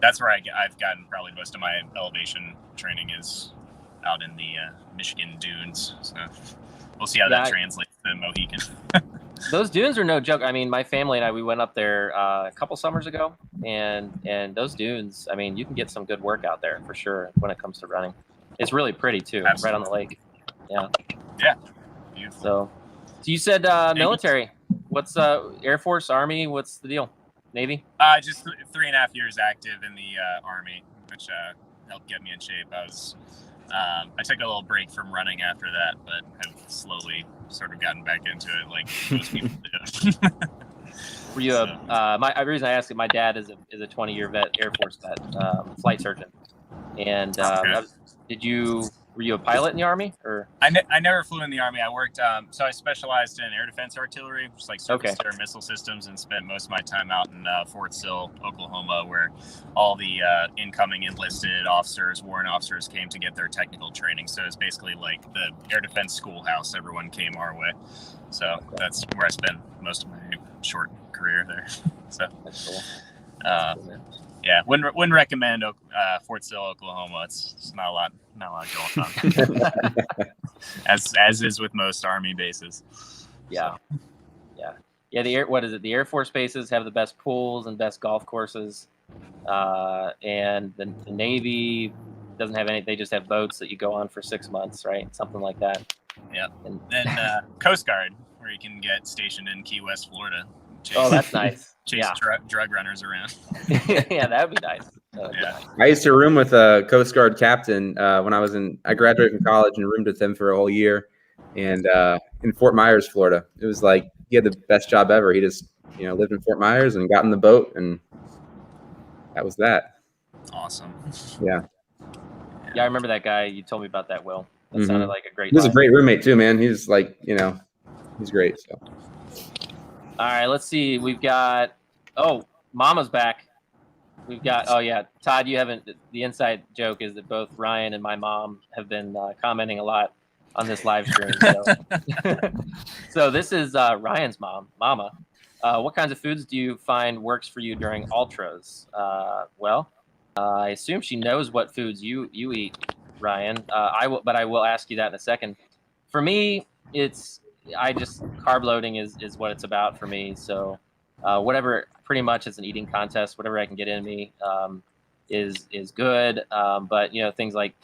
that's where I've gotten probably most of my elevation training is out in the Michigan dunes. So we'll see how that translates to Mohican. Those dunes are no joke. I mean, my family and I, we went up there a couple summers ago, and those dunes, I mean, you can get some good work out there for sure when it comes to running. It's really pretty too, Absolutely. Right on the lake. Yeah. Yeah. Beautiful. So you said military. What's Air Force, Army? What's the deal? Navy? Just 3.5 years active in the Army, which helped get me in shape. I took a little break from running after that, but have slowly sort of gotten back into it like most people do. Were you the reason I asked it, my dad is a 20-year vet, Air Force vet, flight surgeon. And were you a pilot in the Army, or? I never flew in the Army. I worked, so I specialized in air defense artillery, which is like surface to air missile systems, and spent most of my time out in Fort Sill, Oklahoma, where all the incoming enlisted officers, warrant officers came to get their technical training. So it's basically like the air defense schoolhouse. Everyone came our way. So that's where I spent most of my short career there. So that's cool. Yeah, wouldn't recommend Fort Sill, Oklahoma. It's not a lot going on, as is with most Army bases. Yeah, so. Yeah. The Air Force bases have the best pools and best golf courses, and the Navy doesn't have any. They just have boats that you go on for 6 months, right? Something like that. Yeah, and then Coast Guard, where you can get stationed in Key West, Florida. That's nice. Chase drug runners around. Yeah, that would be nice. I used to room with a Coast Guard captain when I graduated from college and roomed with him for a whole year, and in Fort Myers, Florida. It was like he had the best job ever. He just lived in Fort Myers and got in the boat, and that was that. Awesome. Yeah. Yeah, I remember that guy. You told me about that, Will. That sounded like a great. He was a great roommate too, man. He's like, he's great. So. All right, let's see. We've got Mama's back. We've got Todd, you haven't. The inside joke is that both Ryan and my mom have been commenting a lot on this live stream. So this is Ryan's Mama. What kinds of foods do you find works for you during ultras? I assume she knows what foods you eat, Ryan. I will ask you that in a second. For me, carb loading is what it's about for me. So whatever, pretty much it's an eating contest. Whatever I can get in me is good. But things like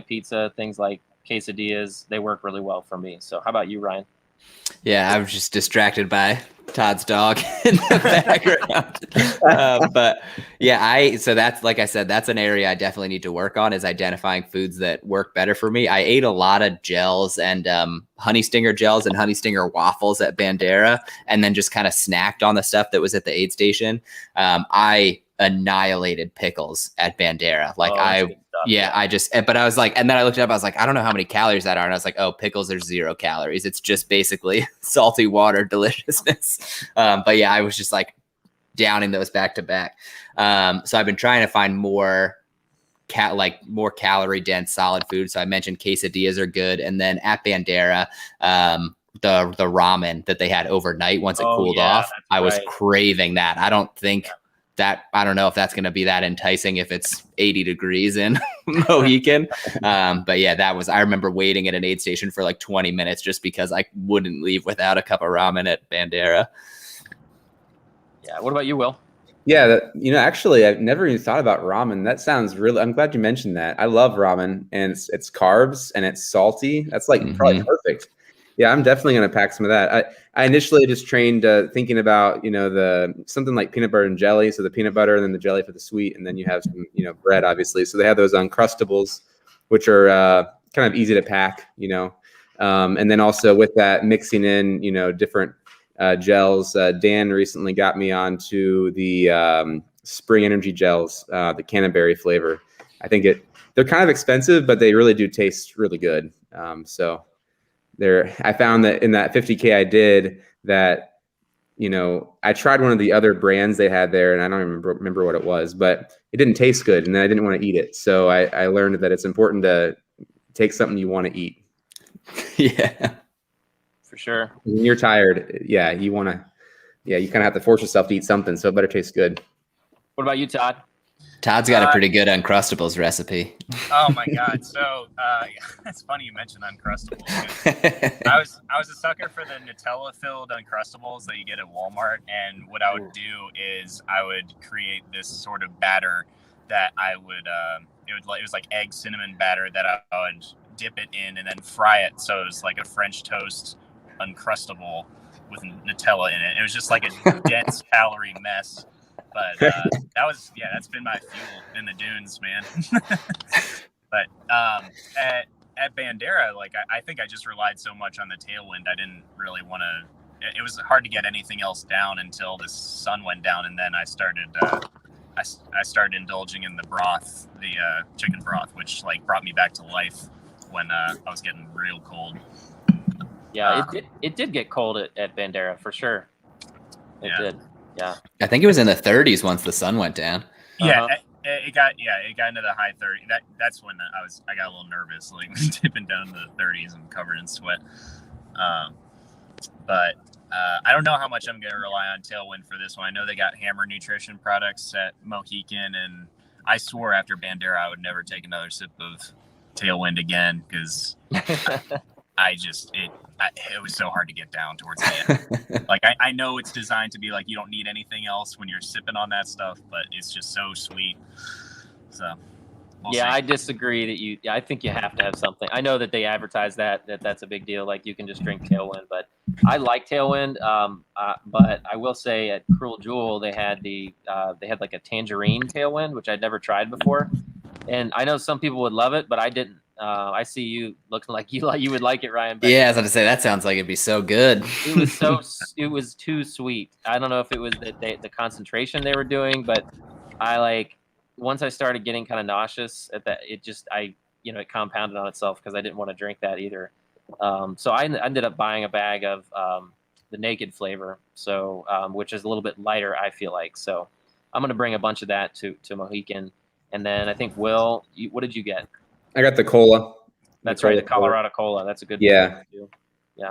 pizza, things like quesadillas, they work really well for me. So how about you, Ryan? Yeah, I was just distracted by Todd's dog in the background. But yeah, so that's, like I said, that's an area I definitely need to work on, is identifying foods that work better for me. I ate a lot of gels and honey stinger gels and honey stinger waffles at Bandera, and then just kind of snacked on the stuff that was at the aid station. I annihilated pickles at Bandera. But I was like, and then I looked it up, I was like, I don't know how many calories that are. And I was like, oh, pickles are 0 calories. It's just basically salty water deliciousness. But yeah, I was just like downing those back to back. So I've been trying to find more calorie dense solid food. So I mentioned quesadillas are good. And then at Bandera, the ramen that they had overnight, once it cooled off, I was craving that. I don't know if that's going to be that enticing if it's 80 degrees in Mohican. But yeah, I remember waiting at an aid station for like 20 minutes just because I wouldn't leave without a cup of ramen at Bandera. Yeah. What about you, Will? Yeah. Actually, I've never even thought about ramen. That sounds I'm glad you mentioned that. I love ramen, and it's carbs and it's salty. That's like probably perfect. Yeah, I'm definitely going to pack some of that. I initially just trained thinking about, something like peanut butter and jelly. So the peanut butter and then the jelly for the sweet. And then you have some, bread, obviously. So they have those Uncrustables, which are kind of easy to pack, and then also with that mixing in, different gels. Dan recently got me onto the Spring Energy gels, the Canterbury flavor. I think they're kind of expensive, but they really do taste really good. So I found that in that 50K I did that, I tried one of the other brands they had there, and I don't even remember what it was, but it didn't taste good, and then I didn't want to eat it. So I learned that it's important to take something you want to eat. Yeah, For sure. When you're tired, you kind of have to force yourself to eat something, so it better taste good. What about you, Todd? Todd's got a pretty good Uncrustables recipe. Oh my God! So it's funny you mentioned Uncrustables. I was a sucker for the Nutella-filled Uncrustables that you get at Walmart, and what I would do is I would create this sort of batter that I would it was like egg cinnamon batter that I would dip it in and then fry it, so it was like a French toast Uncrustable with Nutella in it. It was just like a dense calorie mess. But that's been my fuel in the dunes, man. But at Bandera, like I think I just relied so much on the tailwind, I didn't really want to. It was hard to get anything else down until the sun went down, and then I started indulging in the broth, the chicken broth, which like brought me back to life when I was getting real cold. Yeah, it did get cold at Bandera for sure. It did. Yeah, I think it was in the 30s once the sun went down. Yeah, it got into the high 30s. That's when I got a little nervous, like dipping down to the 30s and covered in sweat. But I don't know how much I'm going to rely on Tailwind for this one. I know they got Hammer Nutrition products at Mohican, and I swore after Bandera I would never take another sip of Tailwind again because it was so hard to get down towards the end. Like I know it's designed to be like you don't need anything else when you're sipping on that stuff, but it's just so sweet. So we'll see. I disagree that I think you have to have something. I know that they advertise that's a big deal. Like you can just drink Tailwind, but I like Tailwind. But I will say at Cruel Jewel they had like a tangerine Tailwind, which I'd never tried before. And I know some people would love it, but I didn't. I see you looking like you would like it, Ryan. Yeah, I was going to say that sounds like it'd be so good. It was too sweet. I don't know if it was the concentration they were doing, but once I started getting kind of nauseous at that, it compounded on itself because I didn't want to drink that either. So I ended up buying a bag of the naked flavor, so which is a little bit lighter, I feel like. So I'm going to bring a bunch of that to Mohican. And then I think, Will, what did you get? I got the cola. That's right, the Colorado Cola. That's a good one. Yeah.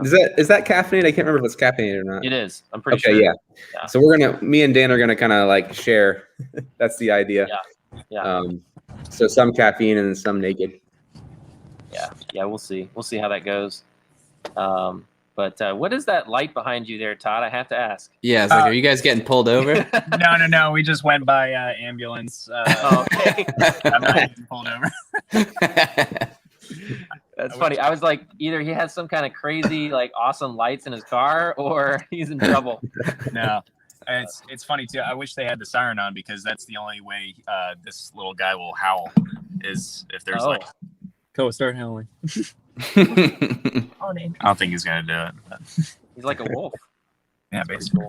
Is that caffeinated? I can't remember if it's caffeinated or not. It is. I'm pretty sure. Yeah. So me and Dan are gonna kind of like share. That's the idea. Yeah. So some caffeine and some naked. Yeah. We'll see. We'll see how that goes. But what is that light behind you there, Todd? I have to ask. Yeah, it's like, are you guys getting pulled over? No. We just went by ambulance. Okay. I'm not getting pulled over. That's funny. I was like, either he has some kind of crazy, like, awesome lights in his car, or he's in trouble. No, it's funny too. I wish they had the siren on because that's the only way this little guy will howl is if there's like, go start howling. I don't think he's gonna do it. But. He's like a wolf. Yeah, basically.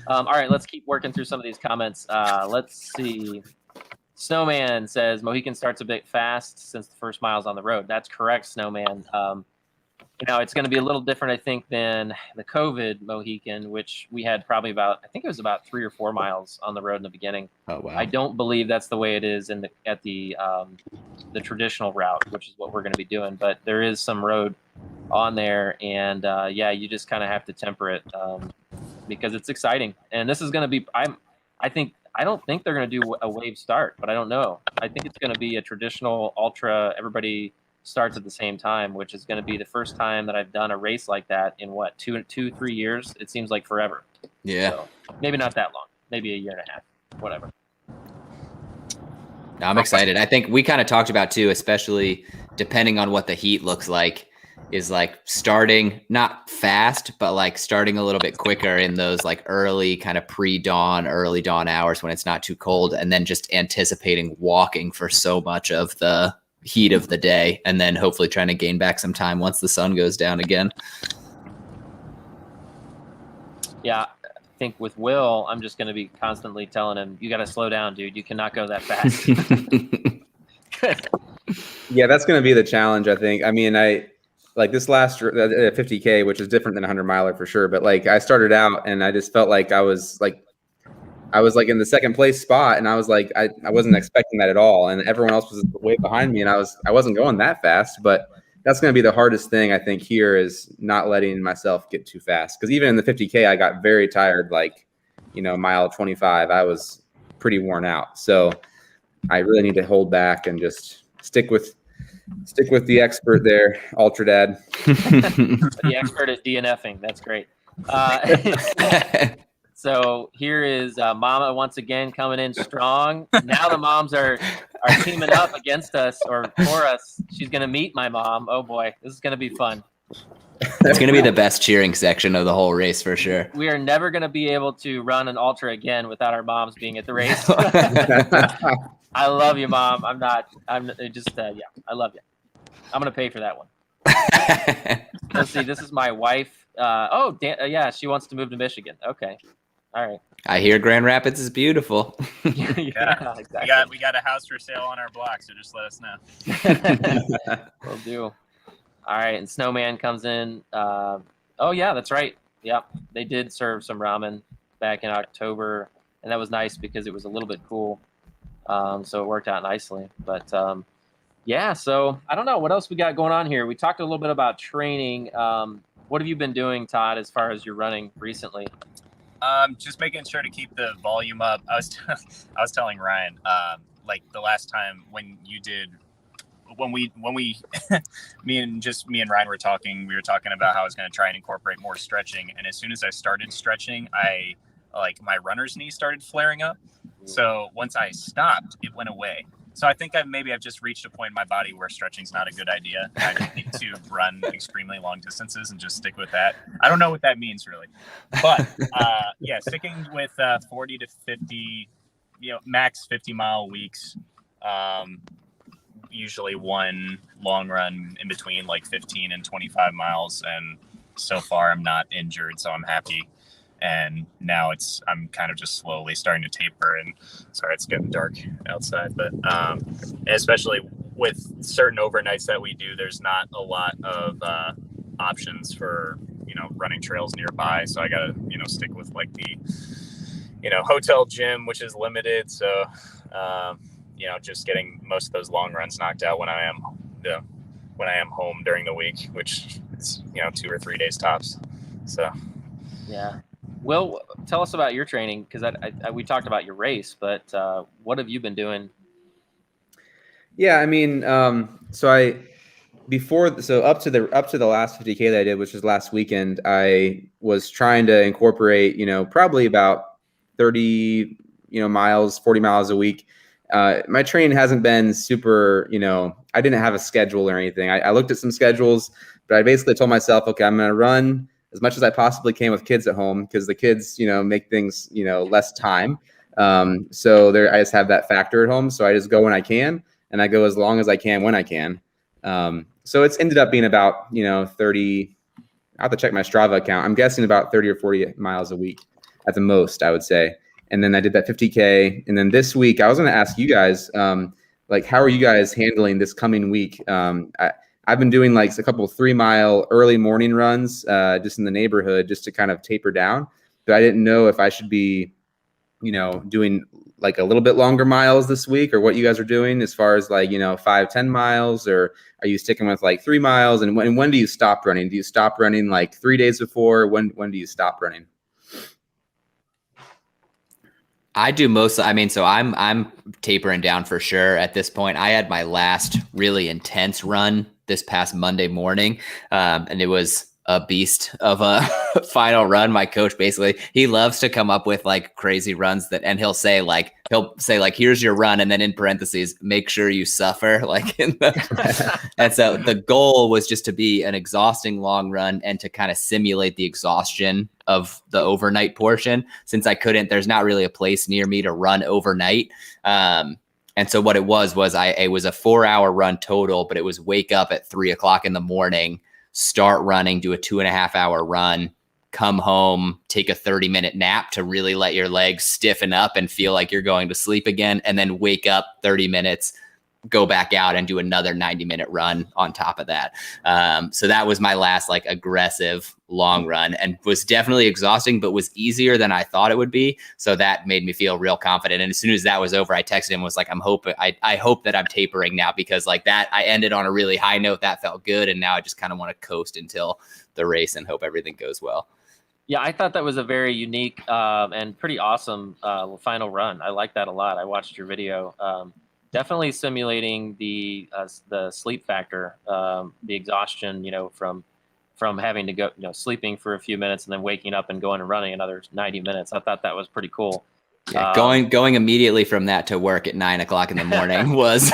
All right, let's keep working through some of these comments. Let's see. Snowman says Mohican starts a bit fast since the first mile's on the road. That's correct, Snowman. It's going to be a little different, I think, than the COVID Mohican, which we had probably about 3 or 4 miles on the road in the beginning. Oh wow! I don't believe that's the way it is at the traditional route, which is what we're going to be doing. But there is some road on there, and you just kind of have to temper it because it's exciting. And this is going to be. I don't think they're going to do a wave start, but I don't know. I think it's going to be a traditional ultra. Everybody starts at the same time, which is going to be the first time that I've done a race like that in 2-3 years. It seems like forever. Yeah. So, maybe not that long. Maybe a year and a half. Whatever. No, I'm excited. I think we kind of talked about too, especially depending on what the heat looks like, is like starting not fast, but like starting a little bit quicker in those like early kind of pre-dawn, early dawn hours when it's not too cold, and then just anticipating walking for so much of the heat of the day, and then hopefully trying to gain back some time once the sun goes down again. Yeah, I think with Will, I'm just going to be constantly telling him, you got to slow down, dude. You cannot go that fast. Yeah, that's going to be the challenge, I think. I mean, like this last 50K, which is different than a 100 miler for sure. But like I started out and I just felt like I was like in the second place spot, and I was like, I wasn't expecting that at all. And everyone else was way behind me, and I wasn't going that fast. But that's going to be the hardest thing I think here, is not letting myself get too fast. Because even in the 50K, I got very tired. Like, mile 25, I was pretty worn out. So I really need to hold back and just stick with the expert there, UltraDad. The expert at DNFing. That's great. So here is Mama once again coming in strong. Now the moms are teaming up against us or for us. She's going to meet my mom. Oh, boy. This is going to be fun. It's going to be the best cheering section of the whole race for sure. We are never going to be able to run an ultra again without our moms being at the race. I love you, Mom. I love you. I'm going to pay for that one. Let's see. This is my wife. Yeah, she wants to move to Michigan. Okay. All right. I hear Grand Rapids is beautiful. Yeah, exactly. We got a house for sale on our block, so just let us know. Will do. All right, and Snowman comes in. Oh yeah, that's right. Yep, they did serve some ramen back in October, and that was nice because it was a little bit cool. So it worked out nicely. But yeah, so I don't know what else we got going on here. We talked a little bit about training. What have you been doing, Todd, as far as your running recently? Just making sure to keep the volume up. I was telling Ryan, like the last time when we me and Ryan were talking, about how I was going to try and incorporate more stretching. And as soon as I started stretching, my runner's knee started flaring up. So once I stopped, it went away. So I think I've just reached a point in my body where stretching's not a good idea. I just need to run extremely long distances and just stick with that. I don't know what that means really, but yeah, sticking with 40 to 50, max 50-mile weeks. Usually one long run in between like 15 and 25 miles. And so far I'm not injured, so I'm happy. And now I'm kind of just slowly starting to taper, and sorry, it's getting dark outside, but especially with certain overnights that we do, there's not a lot of options for, running trails nearby. So I got to, stick with like the, hotel gym, which is limited. So, just getting most of those long runs knocked out when I am home during the week, which is, 2 or 3 days tops. So, yeah. Will, tell us about your training, because we talked about your race, but what have you been doing? Yeah, I mean, up to the last 50K that I did, which was last weekend, I was trying to incorporate, probably about 30, miles, 40 miles a week. My training hasn't been super, I didn't have a schedule or anything. I looked at some schedules, but I basically told myself, okay, I'm going to run as much as I possibly can with kids at home, because the kids, make things, less time. So I just have that factor at home. So I just go when I can, and I go as long as I can when I can. So it's ended up being about, 30, I have to check my Strava account. I'm guessing about 30 or 40 miles a week at the most, I would say. And then I did that 50K. And then this week, I was going to ask you guys, how are you guys handling this coming week? I've been doing like a couple of 3-mile early morning runs just in the neighborhood, just to kind of taper down. But I didn't know if I should be, doing like a little bit longer miles this week, or what you guys are doing as far as 5-10 miles, or are you sticking with like 3 miles? And when do you stop running? Do you stop running like 3 days before? When do you stop running? I do mostly. I mean, so I'm tapering down for sure at this point. I had my last really intense run this past Monday morning, and it was a beast of a final run. My coach he loves to come up with like crazy runs and he'll say like, here's your run, and then in parentheses, make sure you suffer. And so the goal was just to be an exhausting long run and to kind of simulate the exhaustion of the overnight portion, since there's not really a place near me to run overnight. And so what it was it was a 4-hour run total, but it was wake up at 3 o'clock in the morning, start running, do a 2.5-hour run, come home, take a 30-minute nap to really let your legs stiffen up and feel like you're going to sleep again, and then wake up 30 minutes, go back out and do another 90-minute run on top of that. So that was my last like aggressive long run, and was definitely exhausting, but was easier than I thought it would be. So that made me feel real confident. And as soon as that was over, I texted him, was like, I hope that I'm tapering now, because like that, I ended on a really high note. That felt good. And now I just kind of want to coast until the race and hope everything goes well. Yeah, I thought that was a very unique and pretty awesome final run. I like that a lot. I watched your video. Definitely simulating the sleep factor, the exhaustion, from having to go, sleeping for a few minutes and then waking up and going and running another 90 minutes. I thought that was pretty cool. Yeah, going immediately from that to work at 9 o'clock in the morning was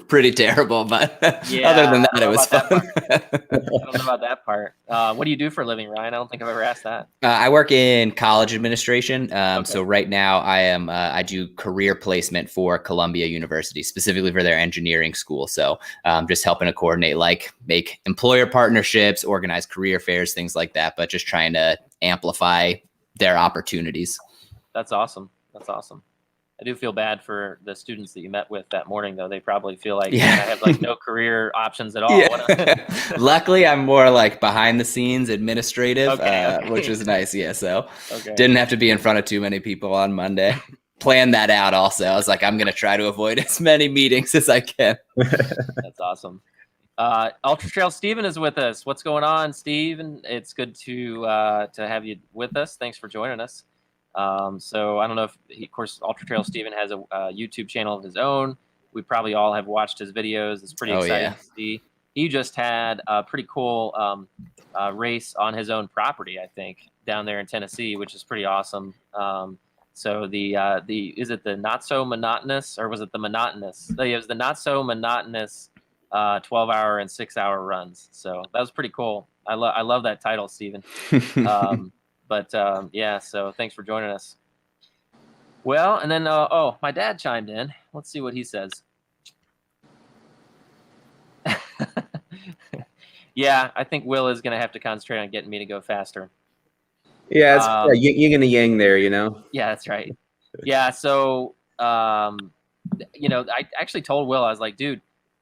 pretty terrible, but yeah, other than that, it was fun. I don't know about that part. What do you do for a living, Ryan? I don't think I've ever asked that. I work in college administration. Okay. So right now I do career placement for Columbia University, specifically for their engineering school. So just helping to coordinate, like make employer partnerships, organize career fairs, things like that, but just trying to amplify their opportunities. That's awesome. That's awesome. I do feel bad for the students that you met with that morning, though. They probably feel like, man, I have like no career options at all. Yeah. Luckily, I'm more like behind the scenes administrative, Okay. which is nice. Yeah. So didn't have to be in front of too many people on Monday. Planned that out also. I was like, I'm going to try to avoid as many meetings as I can. That's awesome. Ultra Trail Steven is with us. What's going on, Steven? It's good to have you with us. Thanks for joining us. So I don't know if of course, Ultra Trail Steven has a YouTube channel of his own. We probably all have watched his videos. It's pretty exciting to see. He just had a pretty cool race on his own property, I think, down there in Tennessee, which is pretty awesome. So is it the not so monotonous, or was it the monotonous? It was the not so monotonous 12-hour and 6-hour runs. So that was pretty cool. I love that title, Steven. Yeah, so thanks for joining us. Well, and then, my dad chimed in. Let's see what he says. Yeah, I think Will is going to have to concentrate on getting me to go faster. Yeah, it's yin and yang there, Yeah, that's right. Yeah, so, I actually told Will, I was like, dude,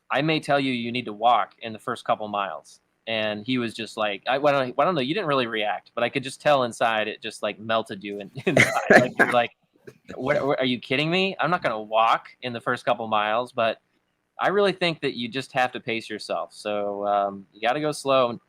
I may tell you need to walk in the first couple miles. And he was just like, I don't know. You didn't really react, but I could just tell inside it just like melted you inside. Like, you're like, what, are you kidding me? I'm not going to walk in the first couple miles, but I really think that you just have to pace yourself. So you got to go slow.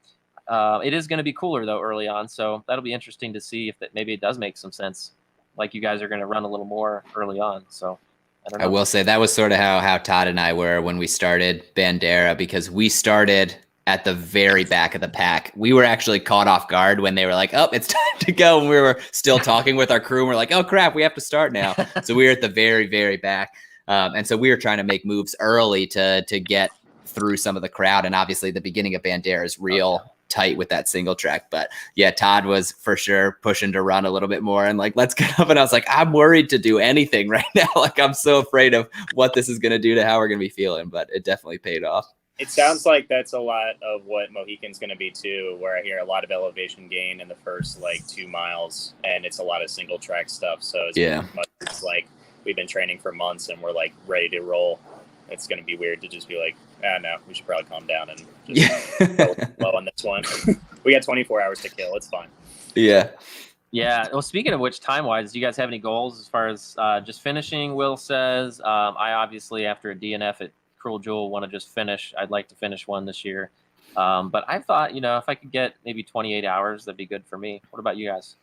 It is going to be cooler though early on, so that'll be interesting to see if that maybe it does make some sense. Like you guys are going to run a little more early on. So I don't know. I will say that was sort of how Todd and I were when we started Bandera, because we started at the very back of the pack. We were actually caught off guard when they were like, oh, it's time to go. And we were still talking with our crew. And we're like, oh crap, we have to start now. So we were at the very, very back. And so we were trying to make moves early to get through some of the crowd. And obviously the beginning of Bandera is real tight with that single track. But yeah, Todd was for sure pushing to run a little bit more and like, let's get up. And I was like, I'm worried to do anything right now. Like I'm so afraid of what this is going to do to how we're going to be feeling, but it definitely paid off. It sounds like that's a lot of what Mohican's going to be too, where I hear a lot of elevation gain in the first 2 miles, and it's a lot of single track stuff. So it's like we've been training for months and we're like ready to roll. It's going to be weird to just be like, no, we should probably calm down and just go low on this one. We got 24 hours to kill. It's fine. Yeah. Yeah. Well, speaking of which, time-wise, do you guys have any goals as far as just finishing? Will says, I obviously, after a DNF at Cruel Jewel, want to just finish. I'd like to finish one this year. But I thought, if I could get maybe 28 hours, that'd be good for me. What about you guys?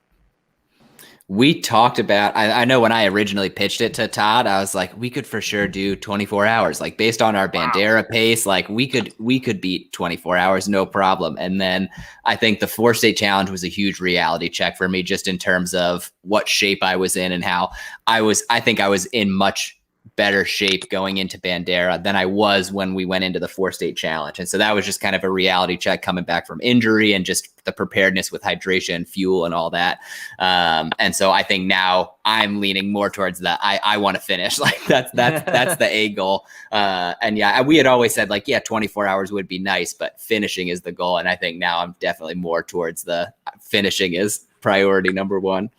We talked about, I know when I originally pitched it to Todd, I was like, we could for sure do 24 hours, like based on our Bandera pace, like we could beat 24 hours, no problem. And then I think the 4-state challenge was a huge reality check for me, just in terms of what shape I was in and how I think I was in much better shape going into Bandera than I was when we went into the 4-state challenge. And so that was just kind of a reality check coming back from injury and just the preparedness with hydration, fuel, and all that. And so I think now I'm leaning more towards that. I want to finish. Like that's the A goal. And yeah, we had always said 24 hours would be nice, but finishing is the goal. And I think now I'm definitely more towards the finishing is priority number one.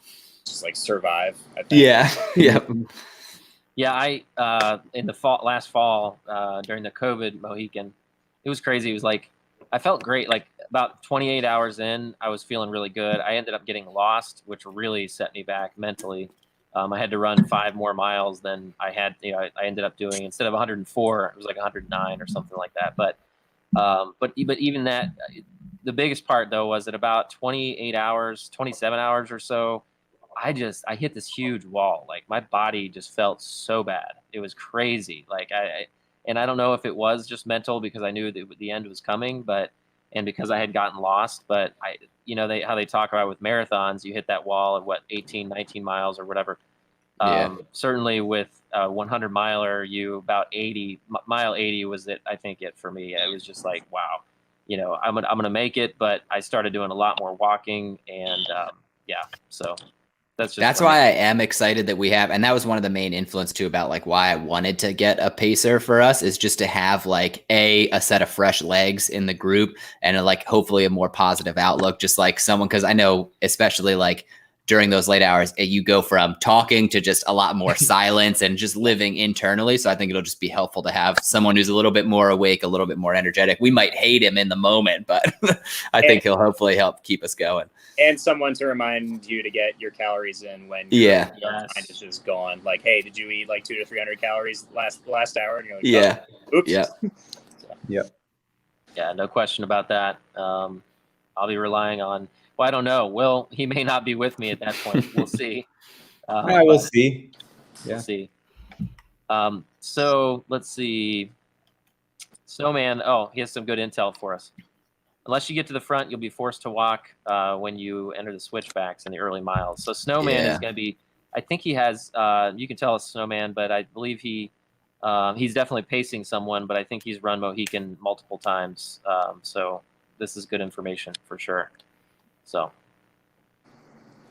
Just survive. I think. Yeah. Yep. Yeah, I in the last fall during the COVID Mohican, it was crazy. It was like I felt great. Like about 28 hours in, I was feeling really good. I ended up getting lost, which really set me back mentally. I had to run 5 more miles than I had. I ended up doing instead of 104, it was like 109 or something like that. But even that, the biggest part though was at about 28 hours, 27 hours or so. I hit this huge wall. Like my body just felt so bad. It was crazy. Like and I don't know if it was just mental because I knew that the end was coming, and because I had gotten lost, but how they talk about with marathons, you hit that wall at what, 18, 19 miles or whatever. Yeah. Certainly with 100 miler, about 80 mile 80 was it. I think it for me, it was just like, wow, I'm going to make it. But I started doing a lot more walking and yeah, so that's why I am excited that we have, and that was one of the main influence too about like why I wanted to get a pacer for us, is just to have like a set of fresh legs in the group and like hopefully a more positive outlook, just like someone, because I know especially like during those late hours, you go from talking to just a lot more silence and just living internally. So I think it'll just be helpful to have someone who's a little bit more awake, a little bit more energetic. We might hate him in the moment, but I think he'll hopefully help keep us going. And someone to remind you to get your calories in when your mind is just gone. Like, hey, did you eat like 200 to 300 calories last hour? And you're like, yeah. Oh, oops. Yeah. Yep. Yeah, no question about that. I'll be relying on. Well, I don't know. Will, he may not be with me at that point. We'll see. We'll see. Yeah. We'll see. So let's see. Snowman. Oh, he has some good intel for us. Unless you get to the front, you'll be forced to walk when you enter the switchbacks in the early miles. So Snowman is going to be. I think he has. You can tell us Snowman, but I believe he's definitely pacing someone. But I think he's run Mohican multiple times. So this is good information for sure. So.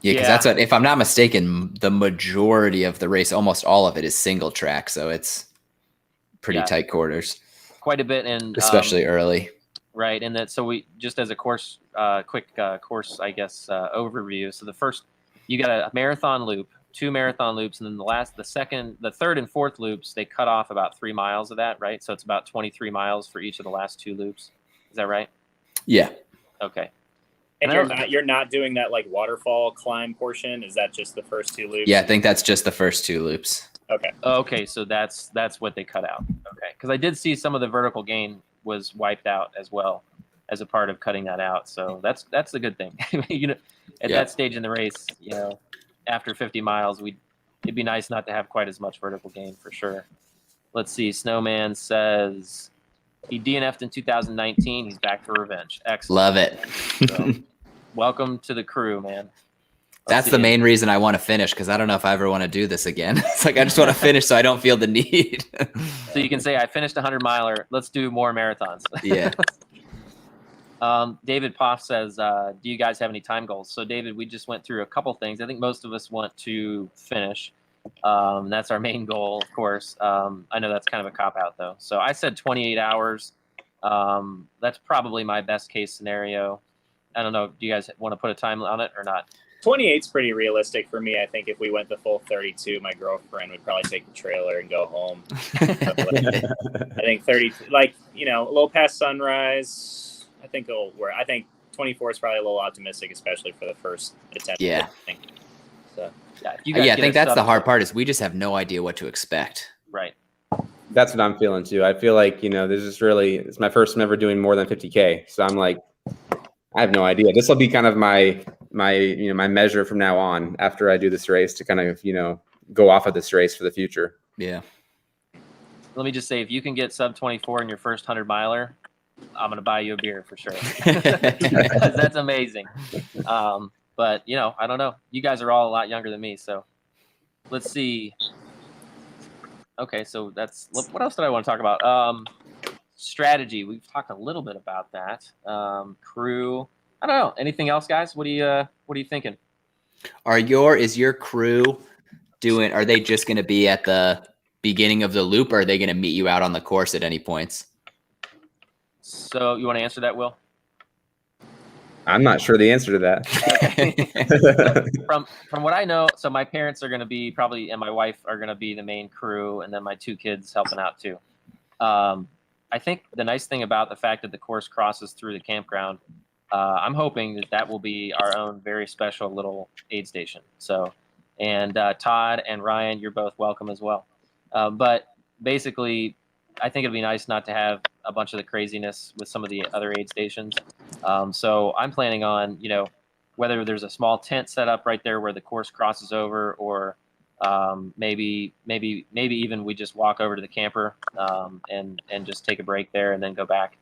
Yeah, because that's what, if I'm not mistaken, the majority of the race, almost all of it, is single track. So it's pretty tight quarters. Quite a bit, and especially early. Right, and that, so we just as a course, quick course, I guess, overview. So the first, you got a marathon loop, 2 marathon loops, and then the third and fourth loops, they cut off about 3 miles of that, right? So it's about 23 miles for each of the last 2 loops. Is that right? Yeah. Okay. And you're not doing that like waterfall climb portion. Is that just the first 2 loops? Yeah, I think that's just the first 2 loops. Okay. Okay, so that's what they cut out. Okay, because I did see some of the vertical gain was wiped out as well as a part of cutting that out. So that's a good thing. At that stage in the race, after 50 miles, it'd be nice not to have quite as much vertical gain for sure. Let's see. Snowman says he DNF'd in 2019. He's back for revenge. Excellent. Love it. So, welcome to the crew, man. That's the main reason I want to finish, because I don't know if I ever want to do this again. It's like I just want to finish so I don't feel the need. So you can say, I finished a 100-miler. Let's do more marathons. Yeah. David Poff says, do you guys have any time goals? So, David, we just went through a couple things. I think most of us want to finish. That's our main goal, of course. I know that's kind of a cop-out, though. So I said 28 hours. That's probably my best-case scenario. I don't know. Do you guys want to put a time on it or not? 28's pretty realistic for me. I think if we went the full 32, my girlfriend would probably take the trailer and go home. I think 30, a little past sunrise, I think it'll work. I think 24 is probably a little optimistic, especially for the first attempt. Yeah. So, I think that's the hard part, is we just have no idea what to expect. Right. That's what I'm feeling too. I feel like, this is it's my first time ever doing more than 50K. So I'm like, I have no idea. This will be kind of my measure from now on after I do this race to kind of, go off of this race for the future. Yeah. Let me just say, if you can get sub 24 in your first 100-miler, I'm going to buy you a beer for sure. That's amazing. But, I don't know. You guys are all a lot younger than me. So let's see. Okay. So what else did I want to talk about? Strategy. We've talked a little bit about that. Crew. I don't know. Anything else, guys? What are you thinking? Is your crew are they just going to be at the beginning of the loop, or are they going to meet you out on the course at any points? So you want to answer that, Will? I'm not sure the answer to that. From what I know, so my parents are going to be probably, and my wife are going to be the main crew, and then my 2 kids helping out too. I think the nice thing about the fact that the course crosses through the campground, I'm hoping that will be our own very special little aid station. So, and Todd and Ryan, you're both welcome as well. But basically, I think it'd be nice not to have a bunch of the craziness with some of the other aid stations. So I'm planning on, whether there's a small tent set up right there where the course crosses over, or maybe even we just walk over to the camper and just take a break there and then go back.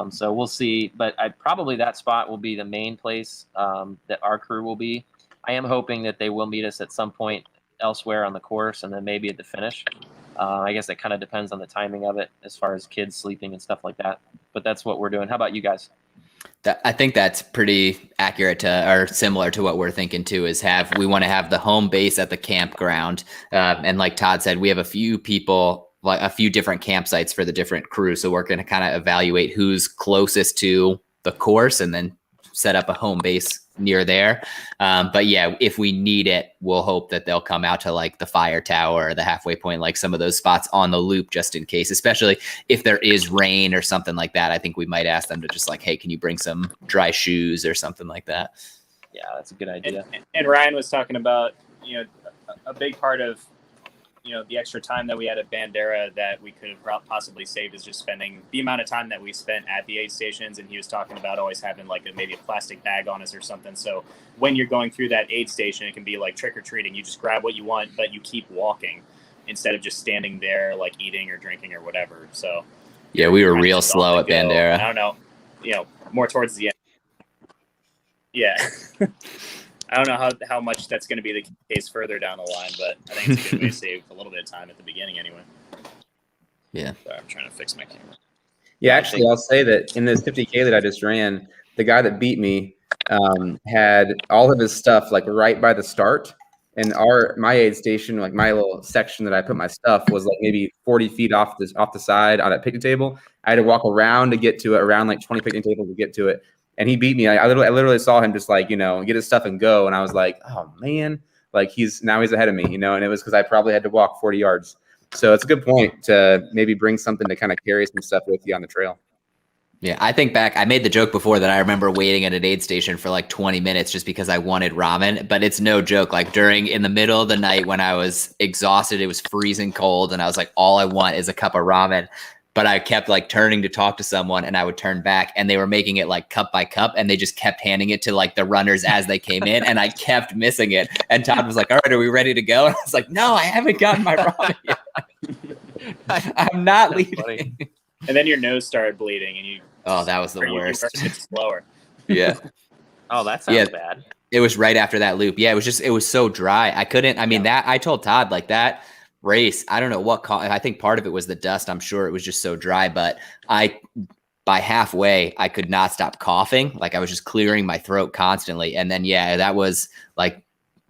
So we'll see. But probably that spot will be the main place that our crew will be. I am hoping that they will meet us at some point elsewhere on the course, and then maybe at the finish. I guess it kind of depends on the timing of it as far as kids sleeping and stuff like that. But that's what we're doing. How about you guys? I think that's pretty accurate or similar to what we're thinking too, is we want to have the home base at the campground. And like Todd said, we have a few people, like a few different campsites for the different crews. So we're going to kind of evaluate who's closest to the course and then set up a home base near there. But yeah, if we need it, we'll hope that they'll come out to like the fire tower or the halfway point, like some of those spots on the loop, just in case, especially if there is rain or something like that. I think we might ask them to just like, hey, can you bring some dry shoes or something like that? Yeah, that's a good idea. And Ryan was talking about, a big part of, the extra time that we had at Bandera that we could have possibly saved is just spending the amount of time that we spent at the aid stations. And he was talking about always having like maybe a plastic bag on us or something. So when you're going through that aid station, it can be like trick or treating. You just grab what you want, but you keep walking instead of just standing there, like eating or drinking or whatever. So yeah, we were real slow at Bandera. I don't know, more towards the end. Yeah. I don't know how much that's going to be the case further down the line, but I think it's a good way to save a little bit of time at the beginning anyway. Yeah. Sorry, I'm trying to fix my camera. Yeah, actually, I'll say that in this 50K that I just ran, the guy that beat me had all of his stuff like right by the start. And my aid station, like my little section that I put my stuff, was like maybe 40 feet off the side on that picnic table. I had to walk around to get to it, around like 20 picnic tables to get to it. And he beat me. I literally saw him just like, get his stuff and go. And I was like, oh man, like he's ahead of me, and it was because I probably had to walk 40 yards. So it's a good point to maybe bring something to kind of carry some stuff with you on the trail. Yeah, I think back, I made the joke before that I remember waiting at an aid station for like 20 minutes just because I wanted ramen, but it's no joke. Like in the middle of the night when I was exhausted, it was freezing cold, and I was like, all I want is a cup of ramen. But I kept like turning to talk to someone, and I would turn back, and they were making it like cup by cup, and they just kept handing it to like the runners as they came in, and I kept missing it. And Todd was like, all right, are we ready to go? And I was like, no, I haven't gotten my ramen yet. I'm not leaving. And then your nose started bleeding, and that was the worst. You slower. Yeah. Oh, that sounds bad. It was right after that loop. Yeah, it was so dry. I couldn't, I told Todd like that race, I don't know what I think part of it was the dust. I'm sure it was just so dry, but by halfway, I could not stop coughing. Like I was just clearing my throat constantly. And then, that was like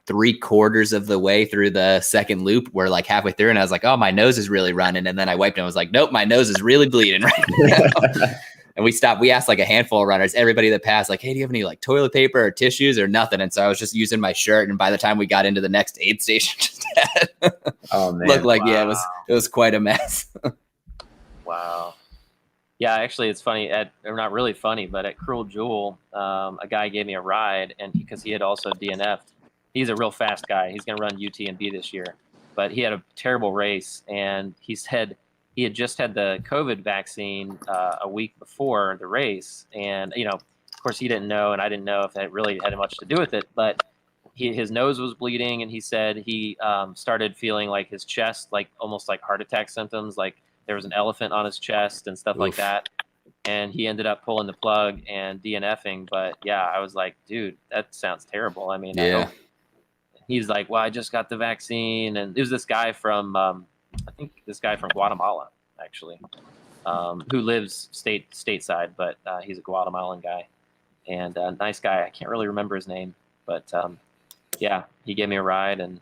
3/4 of the way through the second loop. We're like halfway through, and I was like, oh, my nose is really running. And then I wiped and I was like, nope, my nose is really bleeding right now. And we stopped. We asked like a handful of runners, everybody that passed, like, hey, do you have any like toilet paper or tissues or nothing? And so I was just using my shirt. And by the time we got into the next aid station, just oh man, looked like it was quite a mess. Wow. Yeah, actually, it's funny. Or not really funny, but at Cruel Jewel, a guy gave me a ride, and because he had also DNF'd. He's a real fast guy. He's going to run UTMB this year, but he had a terrible race, and he said he had just had the COVID vaccine a week before the race. And, of course he didn't know, and I didn't know if that really had much to do with it, but his nose was bleeding. And he said he started feeling like his chest, like almost like heart attack symptoms, like there was an elephant on his chest and stuff like that. And he ended up pulling the plug and DNFing. But yeah, I was like, dude, that sounds terrible. I mean, he's like, well, I just got the vaccine. And it was this guy from, I think this guy from Guatemala, actually, who lives stateside, but he's a Guatemalan guy, and a nice guy. I can't really remember his name, but he gave me a ride, and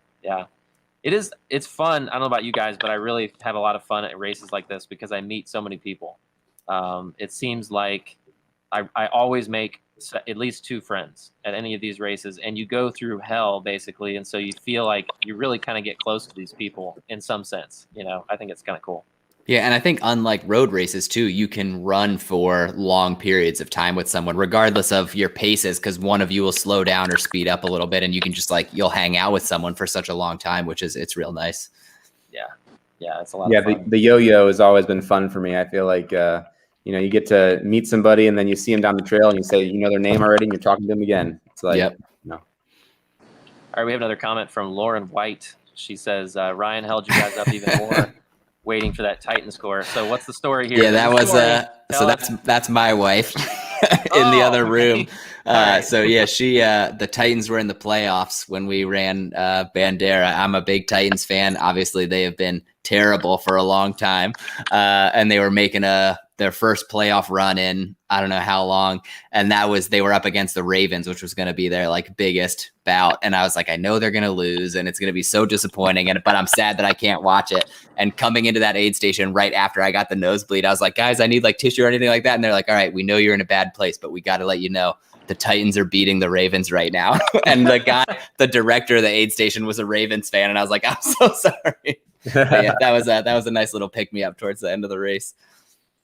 it's fun. I don't know about you guys, but I really have a lot of fun at races like this because I meet so many people. It seems like I always make at least 2 friends at any of these races, and you go through hell basically, and so you feel like you really kind of get close to these people in some sense. I think it's kind of cool. Yeah, and I think unlike road races too, you can run for long periods of time with someone, regardless of your paces, because one of you will slow down or speed up a little bit, and you can just you'll hang out with someone for such a long time, it's real nice. Yeah, it's a lot of fun. The yo-yo has always been fun for me. I feel like you get to meet somebody and then you see them down the trail and you say you know their name already and you're talking to them again. It's like, yep. All right, we have another comment from Lauren White. She says, Ryan held you guys up even more waiting for that Titan score. So what's the story here? Yeah, that was that's my wife in the other room. Right. So yeah, the Titans were in the playoffs when we ran Bandera. I'm a big Titans fan. Obviously, they have been terrible for a long time, and they were making their first playoff run in I don't know how long, and they were up against the Ravens, which was going to be their biggest bout. And I was like, I know they're going to lose, and it's going to be so disappointing. But I'm sad that I can't watch it. And coming into that aid station right after I got the nosebleed, I was like, guys, I need tissue or anything like that. And they're like, all right, we know you're in a bad place, but we got to let you know the Titans are beating the Ravens right now. And the director of the aid station was a Ravens fan, and I was like, I'm so sorry. Yeah, that was a nice little pick me up towards the end of the race.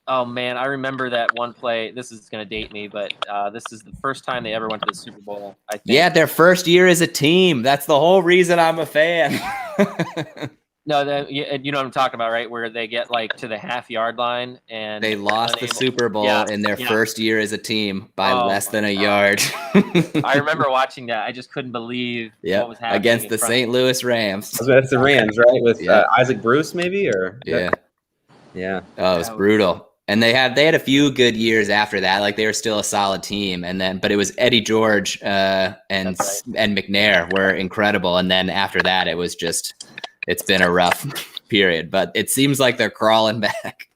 Oh man, I remember that one play. This is going to date me, but this is the first time they ever went to the Super Bowl, I think. Yeah, their first year as a team. That's the whole reason I'm a fan. No, you know what I'm talking about, right? Where they get to the half-yard line and they lost the Super Bowl in their first year as a team by less than a yard. I remember watching that. I just couldn't believe what was happening against the St. Louis Rams. That's the Rams, right? With Isaac Bruce, maybe, or yeah. Oh, it was brutal. And they had a few good years after that. They were still a solid team. But it was Eddie George and McNair were incredible. And then after that, it was it's been a rough period. But it seems like they're crawling back.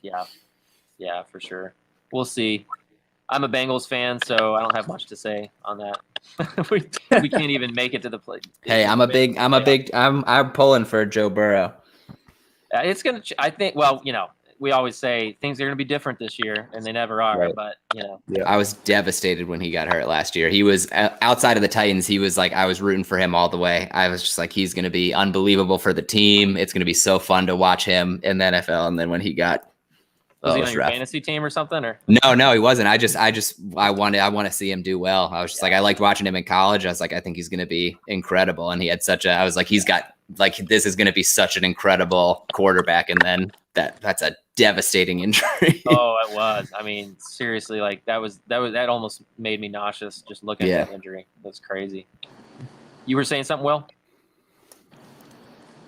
Yeah, for sure. We'll see. I'm a Bengals fan, so I don't have much to say on that. we can't even make it to the play. Hey, I'm pulling for Joe Burrow. It's gonna. I think. Well, we always say things are going to be different this year, and they never are. Right. But I was devastated when he got hurt last year. He was outside of the Titans. He was I was rooting for him all the way. I was just he's going to be unbelievable for the team. It's going to be so fun to watch him in the NFL. And then when he got, was he on your fantasy team or something? Or no, he wasn't. I want to see him do well. I was just I liked watching him in college. I was I think he's going to be incredible. And he had I was he's got this is going to be such an incredible quarterback. And then that's a devastating injury. Oh, it was. I mean, seriously, that almost made me nauseous just looking at that injury. That's crazy. You were saying something, Will?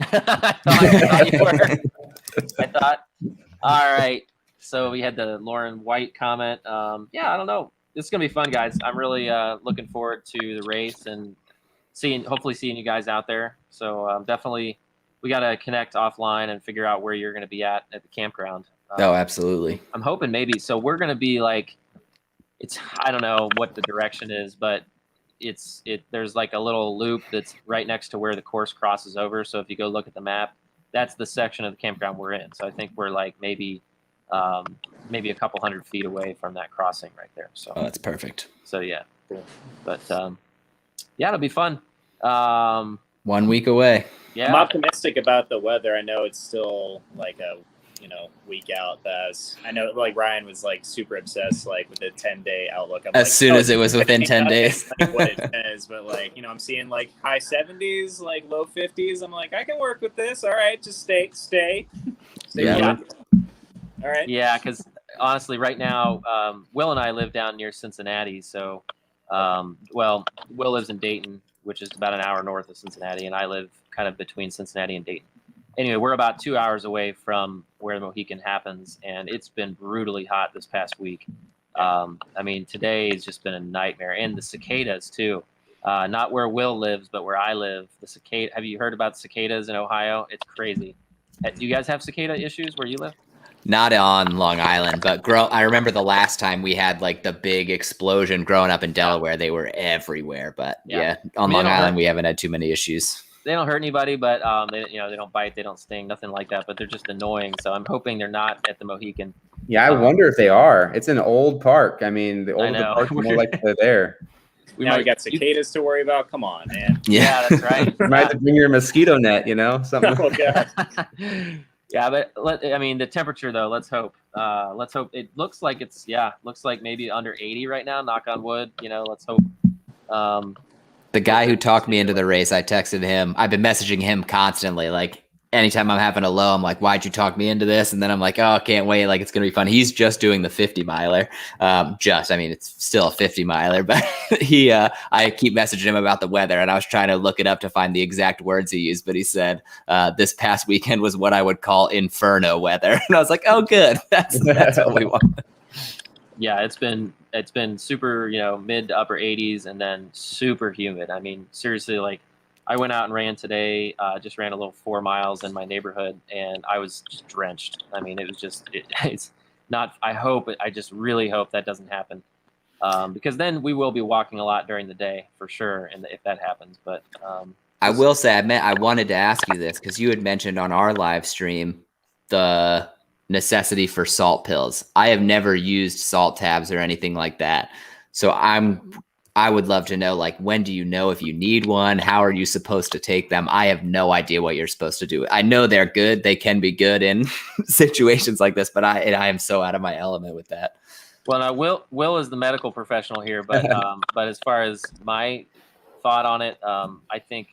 I thought you were. All right. So we had the Lauren White comment. I don't know. This is gonna be fun, guys. I'm really looking forward to the race and hopefully seeing you guys out there. So definitely. We got to connect offline and figure out where you're going to be at the campground. Absolutely. I'm hoping maybe. So we're going to be I don't know what the direction is, but there's a little loop that's right next to where the course crosses over. So if you go look at the map, that's the section of the campground we're in. So I think we're maybe a couple hundred feet away from that crossing right there. So that's perfect. So yeah, but it'll be fun. 1 week away. Yeah. I'm optimistic about the weather. I know it's still a week out. I know Ryan was super obsessed with the 10-day outlook. I'm as soon as it was within 10 days. What it is, but I'm seeing high 70s, low 50s. I'm I can work with this. All right, just stay. Yeah. All right. Yeah, because honestly, right now, Will and I live down near Cincinnati. So, Will lives in Dayton, which is about an hour north of Cincinnati, and I live kind of between Cincinnati and Dayton. Anyway, we're about 2 hours away from where the Mohican happens, and it's been brutally hot this past week. I mean, today has just been a nightmare, and the cicadas too. Not where Will lives, but where I live. The cicada. Have you heard about the cicadas in Ohio? It's crazy. Do you guys have cicada issues where you live? Not on Long Island, but I remember the last time we had the big explosion growing up in Delaware. They were everywhere, but on Long Island, we haven't had too many issues. don't hurt anybody, but they don't bite, they don't sting, nothing like that. But they're just annoying. So I'm hoping they're not at the Mohican. Yeah, I wonder if they are. It's an old park. I mean, the older the park, the more likely they're there. We got cicadas to worry about. Come on, man. Yeah, that's right. You might have to bring your mosquito net, something. Oh, God. Yeah, but the temperature though, let's hope. Let's hope. It looks like looks like maybe under 80 right now, knock on wood. Let's hope. The guy who talked me into the race, I texted him. I've been messaging him constantly. Like anytime I'm having a low, I'm like, why'd you talk me into this? And then I'm like, oh, I can't wait. Like, it's going to be fun. He's just doing the 50 miler. It's still a 50 miler, but I keep messaging him about the weather, and I was trying to look it up to find the exact words he used, but he said, this past weekend was what I would call inferno weather. And I was like, oh, good. That's what we want. Yeah, it's been super, mid to upper 80s and then super humid. I mean, seriously, like I went out and ran today, just ran a little 4 miles in my neighborhood, and I was just drenched. I mean, it was just, it's not, I just really hope that doesn't happen. Because then we will be walking a lot during the day for sure. And if that happens, but I will say, I wanted to ask you this because you had mentioned on our live stream the necessity for salt pills. I have never used salt tabs or anything like that. So I would love to know, like, when do you know if you need one? How are you supposed to take them? I have no idea what you're supposed to do. I know they're good. They can be good in situations like this, but I am so out of my element with that. Well, now Will is the medical professional here, but as far as my thought on it, I think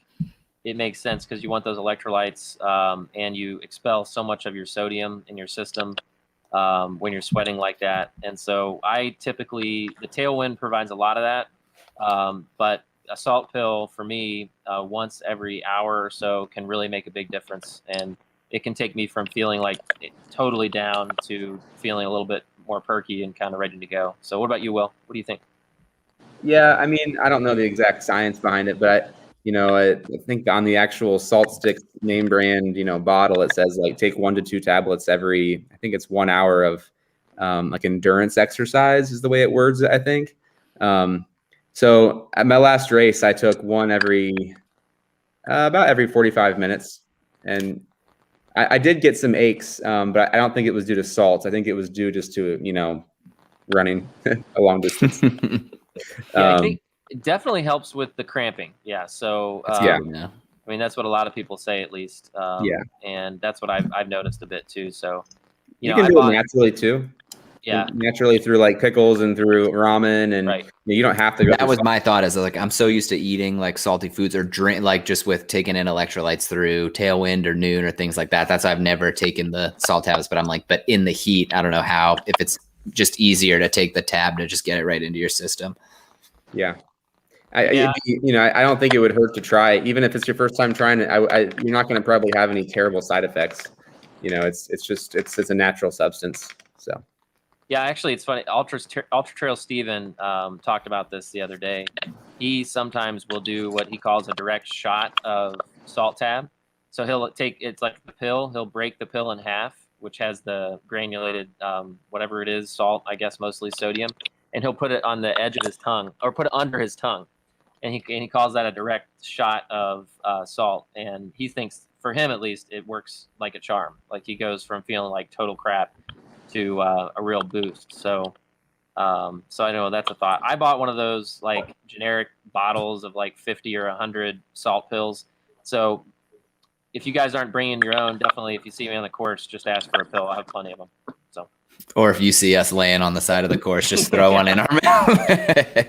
it makes sense because you want those electrolytes, and you expel so much of your sodium in your system when you're sweating like that. And so the Tailwind provides a lot of that, but a salt pill for me once every hour or so can really make a big difference. And it can take me from feeling like totally down to feeling a little bit more perky and kind of ready to go. So what about you, Will? What do you think? Yeah, I mean, I don't know the exact science behind it, but I think on the actual Salt Sticks name brand, bottle, it says like take 1 to 2 tablets every, I think it's 1 hour of like endurance exercise is the way it words it, I think. So at my last race, I took one about every 45 minutes, and I did get some aches, but I don't think it was due to salt. I think it was due just to, running a long distance. I think it definitely helps with the cramping. Yeah. So, I mean, that's what a lot of people say, at least. And that's what I've noticed a bit too. So, you can do it naturally too. Yeah. Naturally through like pickles and through ramen, and right. You don't have to go. That was my thought, is like, I'm so used to eating like salty foods or drink, like just with taking in electrolytes through Tailwind or Noon or things like that. That's why I've never taken the salt tabs, but I'm like, but in the heat, I don't know how, if it's just easier to take the tab to just get it right into your system. Yeah. I don't think it would hurt to try, even if it's your first time trying it. You're not going to probably have any terrible side effects. It's a natural substance. So. Yeah, actually, it's funny. Ultra Trail Steven talked about this the other day. He sometimes will do what he calls a direct shot of salt tab. So he'll it's like the pill. He'll break the pill in half, which has the granulated whatever it is, salt, I guess mostly sodium, and he'll put it on the edge of his tongue or put it under his tongue, and he calls that a direct shot of salt. And he thinks, for him at least, it works like a charm. Like he goes from feeling like total crap to a real boost. So I know that's a thought. I bought one of those like generic bottles of like 50 or 100 salt pills. So if you guys aren't bringing your own, definitely if you see me on the course, just ask for a pill. I have plenty of them. So. Or if you see us laying on the side of the course, just throw one in our mouth.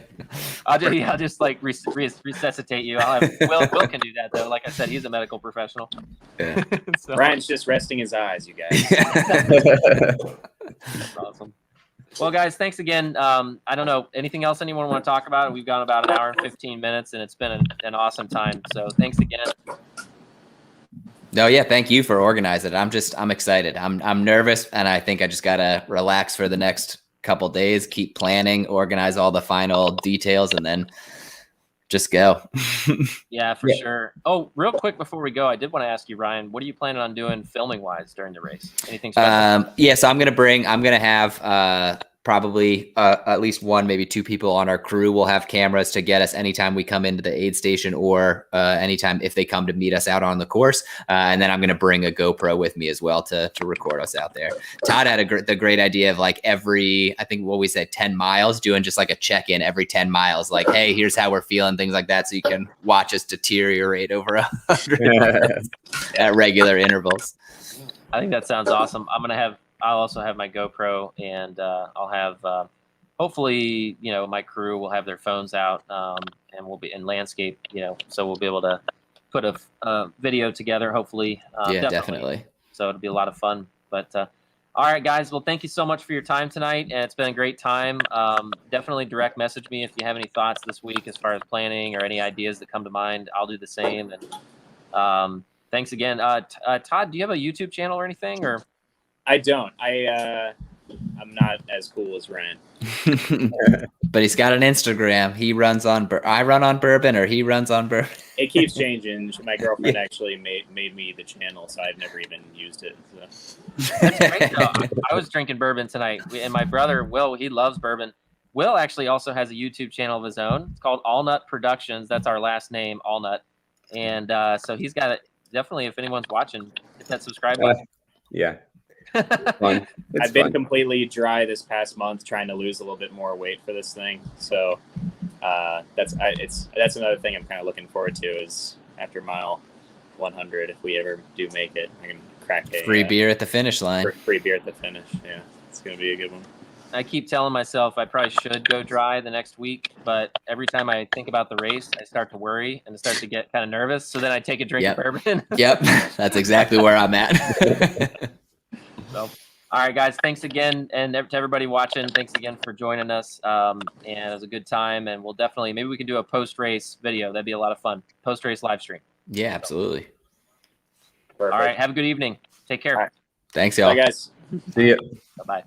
I'll just like resuscitate you. Will can do that though. Like I said, he's a medical professional. Yeah. So. Ryan's just resting his eyes, you guys. That's awesome. Well, guys, thanks again. I don't know, anything else anyone want to talk about? We've gone about an hour and 15 minutes, and it's been an awesome time. So thanks again. No, yeah, thank you for organizing it. I'm excited. I'm nervous, and I think I just gotta relax for the next couple days, keep planning, organize all the final details, and then just go. Yeah, for sure. Oh, real quick before we go, I did want to ask you, Ryan, what are you planning on doing filming wise during the race? Anything special? So I'm gonna have probably at least one, maybe two people on our crew will have cameras to get us anytime we come into the aid station or anytime if they come to meet us out on the course. And then I'm going to bring a GoPro with me as well to record us out there. Todd had the great idea of like I think what we said, 10 miles, doing just like a check-in every 10 miles. Like, hey, here's how we're feeling, things like that. So you can watch us deteriorate over 100 miles at regular intervals. I think that sounds awesome. I'll also have my GoPro, and I'll have hopefully, my crew will have their phones out, and we'll be in landscape, so we'll be able to put a video together, hopefully. Yeah, definitely. So it'll be a lot of fun. But all right, guys. Well, thank you so much for your time tonight, and it's been a great time. Definitely direct message me if you have any thoughts this week as far as planning or any ideas that come to mind. I'll do the same. And thanks again. Todd, do you have a YouTube channel or anything, or? I don't. I'm not as cool as Ryan. But he's got an Instagram. He runs on I run on bourbon, or he runs on bourbon. It keeps changing. My girlfriend actually made me the channel, so I've never even used it. So. That's great, though. I was drinking bourbon tonight, and my brother Will, he loves bourbon. Will actually also has a YouTube channel of his own. It's called Allnutt Productions. That's our last name, Allnutt. And so he's got it. Definitely, if anyone's watching, hit that subscribe button. Yeah. Fun. I've been completely dry this past month, trying to lose a little bit more weight for this thing. So that's another thing I'm kind of looking forward to is after mile 100, if we ever do make it, I can crack a free beer at the finish line. Free beer at the finish. Yeah, it's gonna be a good one. I keep telling myself I probably should go dry the next week, but every time I think about the race, I start to worry and start to get kind of nervous. So then I take a drink of bourbon. Yep, that's exactly where I'm at. So, all right, guys, thanks again. And to everybody watching, thanks again for joining us. And it was a good time. And we'll maybe we can do a post-race video. That'd be a lot of fun. Post-race live stream. Yeah, absolutely. Perfect. All right, have a good evening. Take care. All right. Thanks, y'all. Bye, guys. See ya. Bye-bye.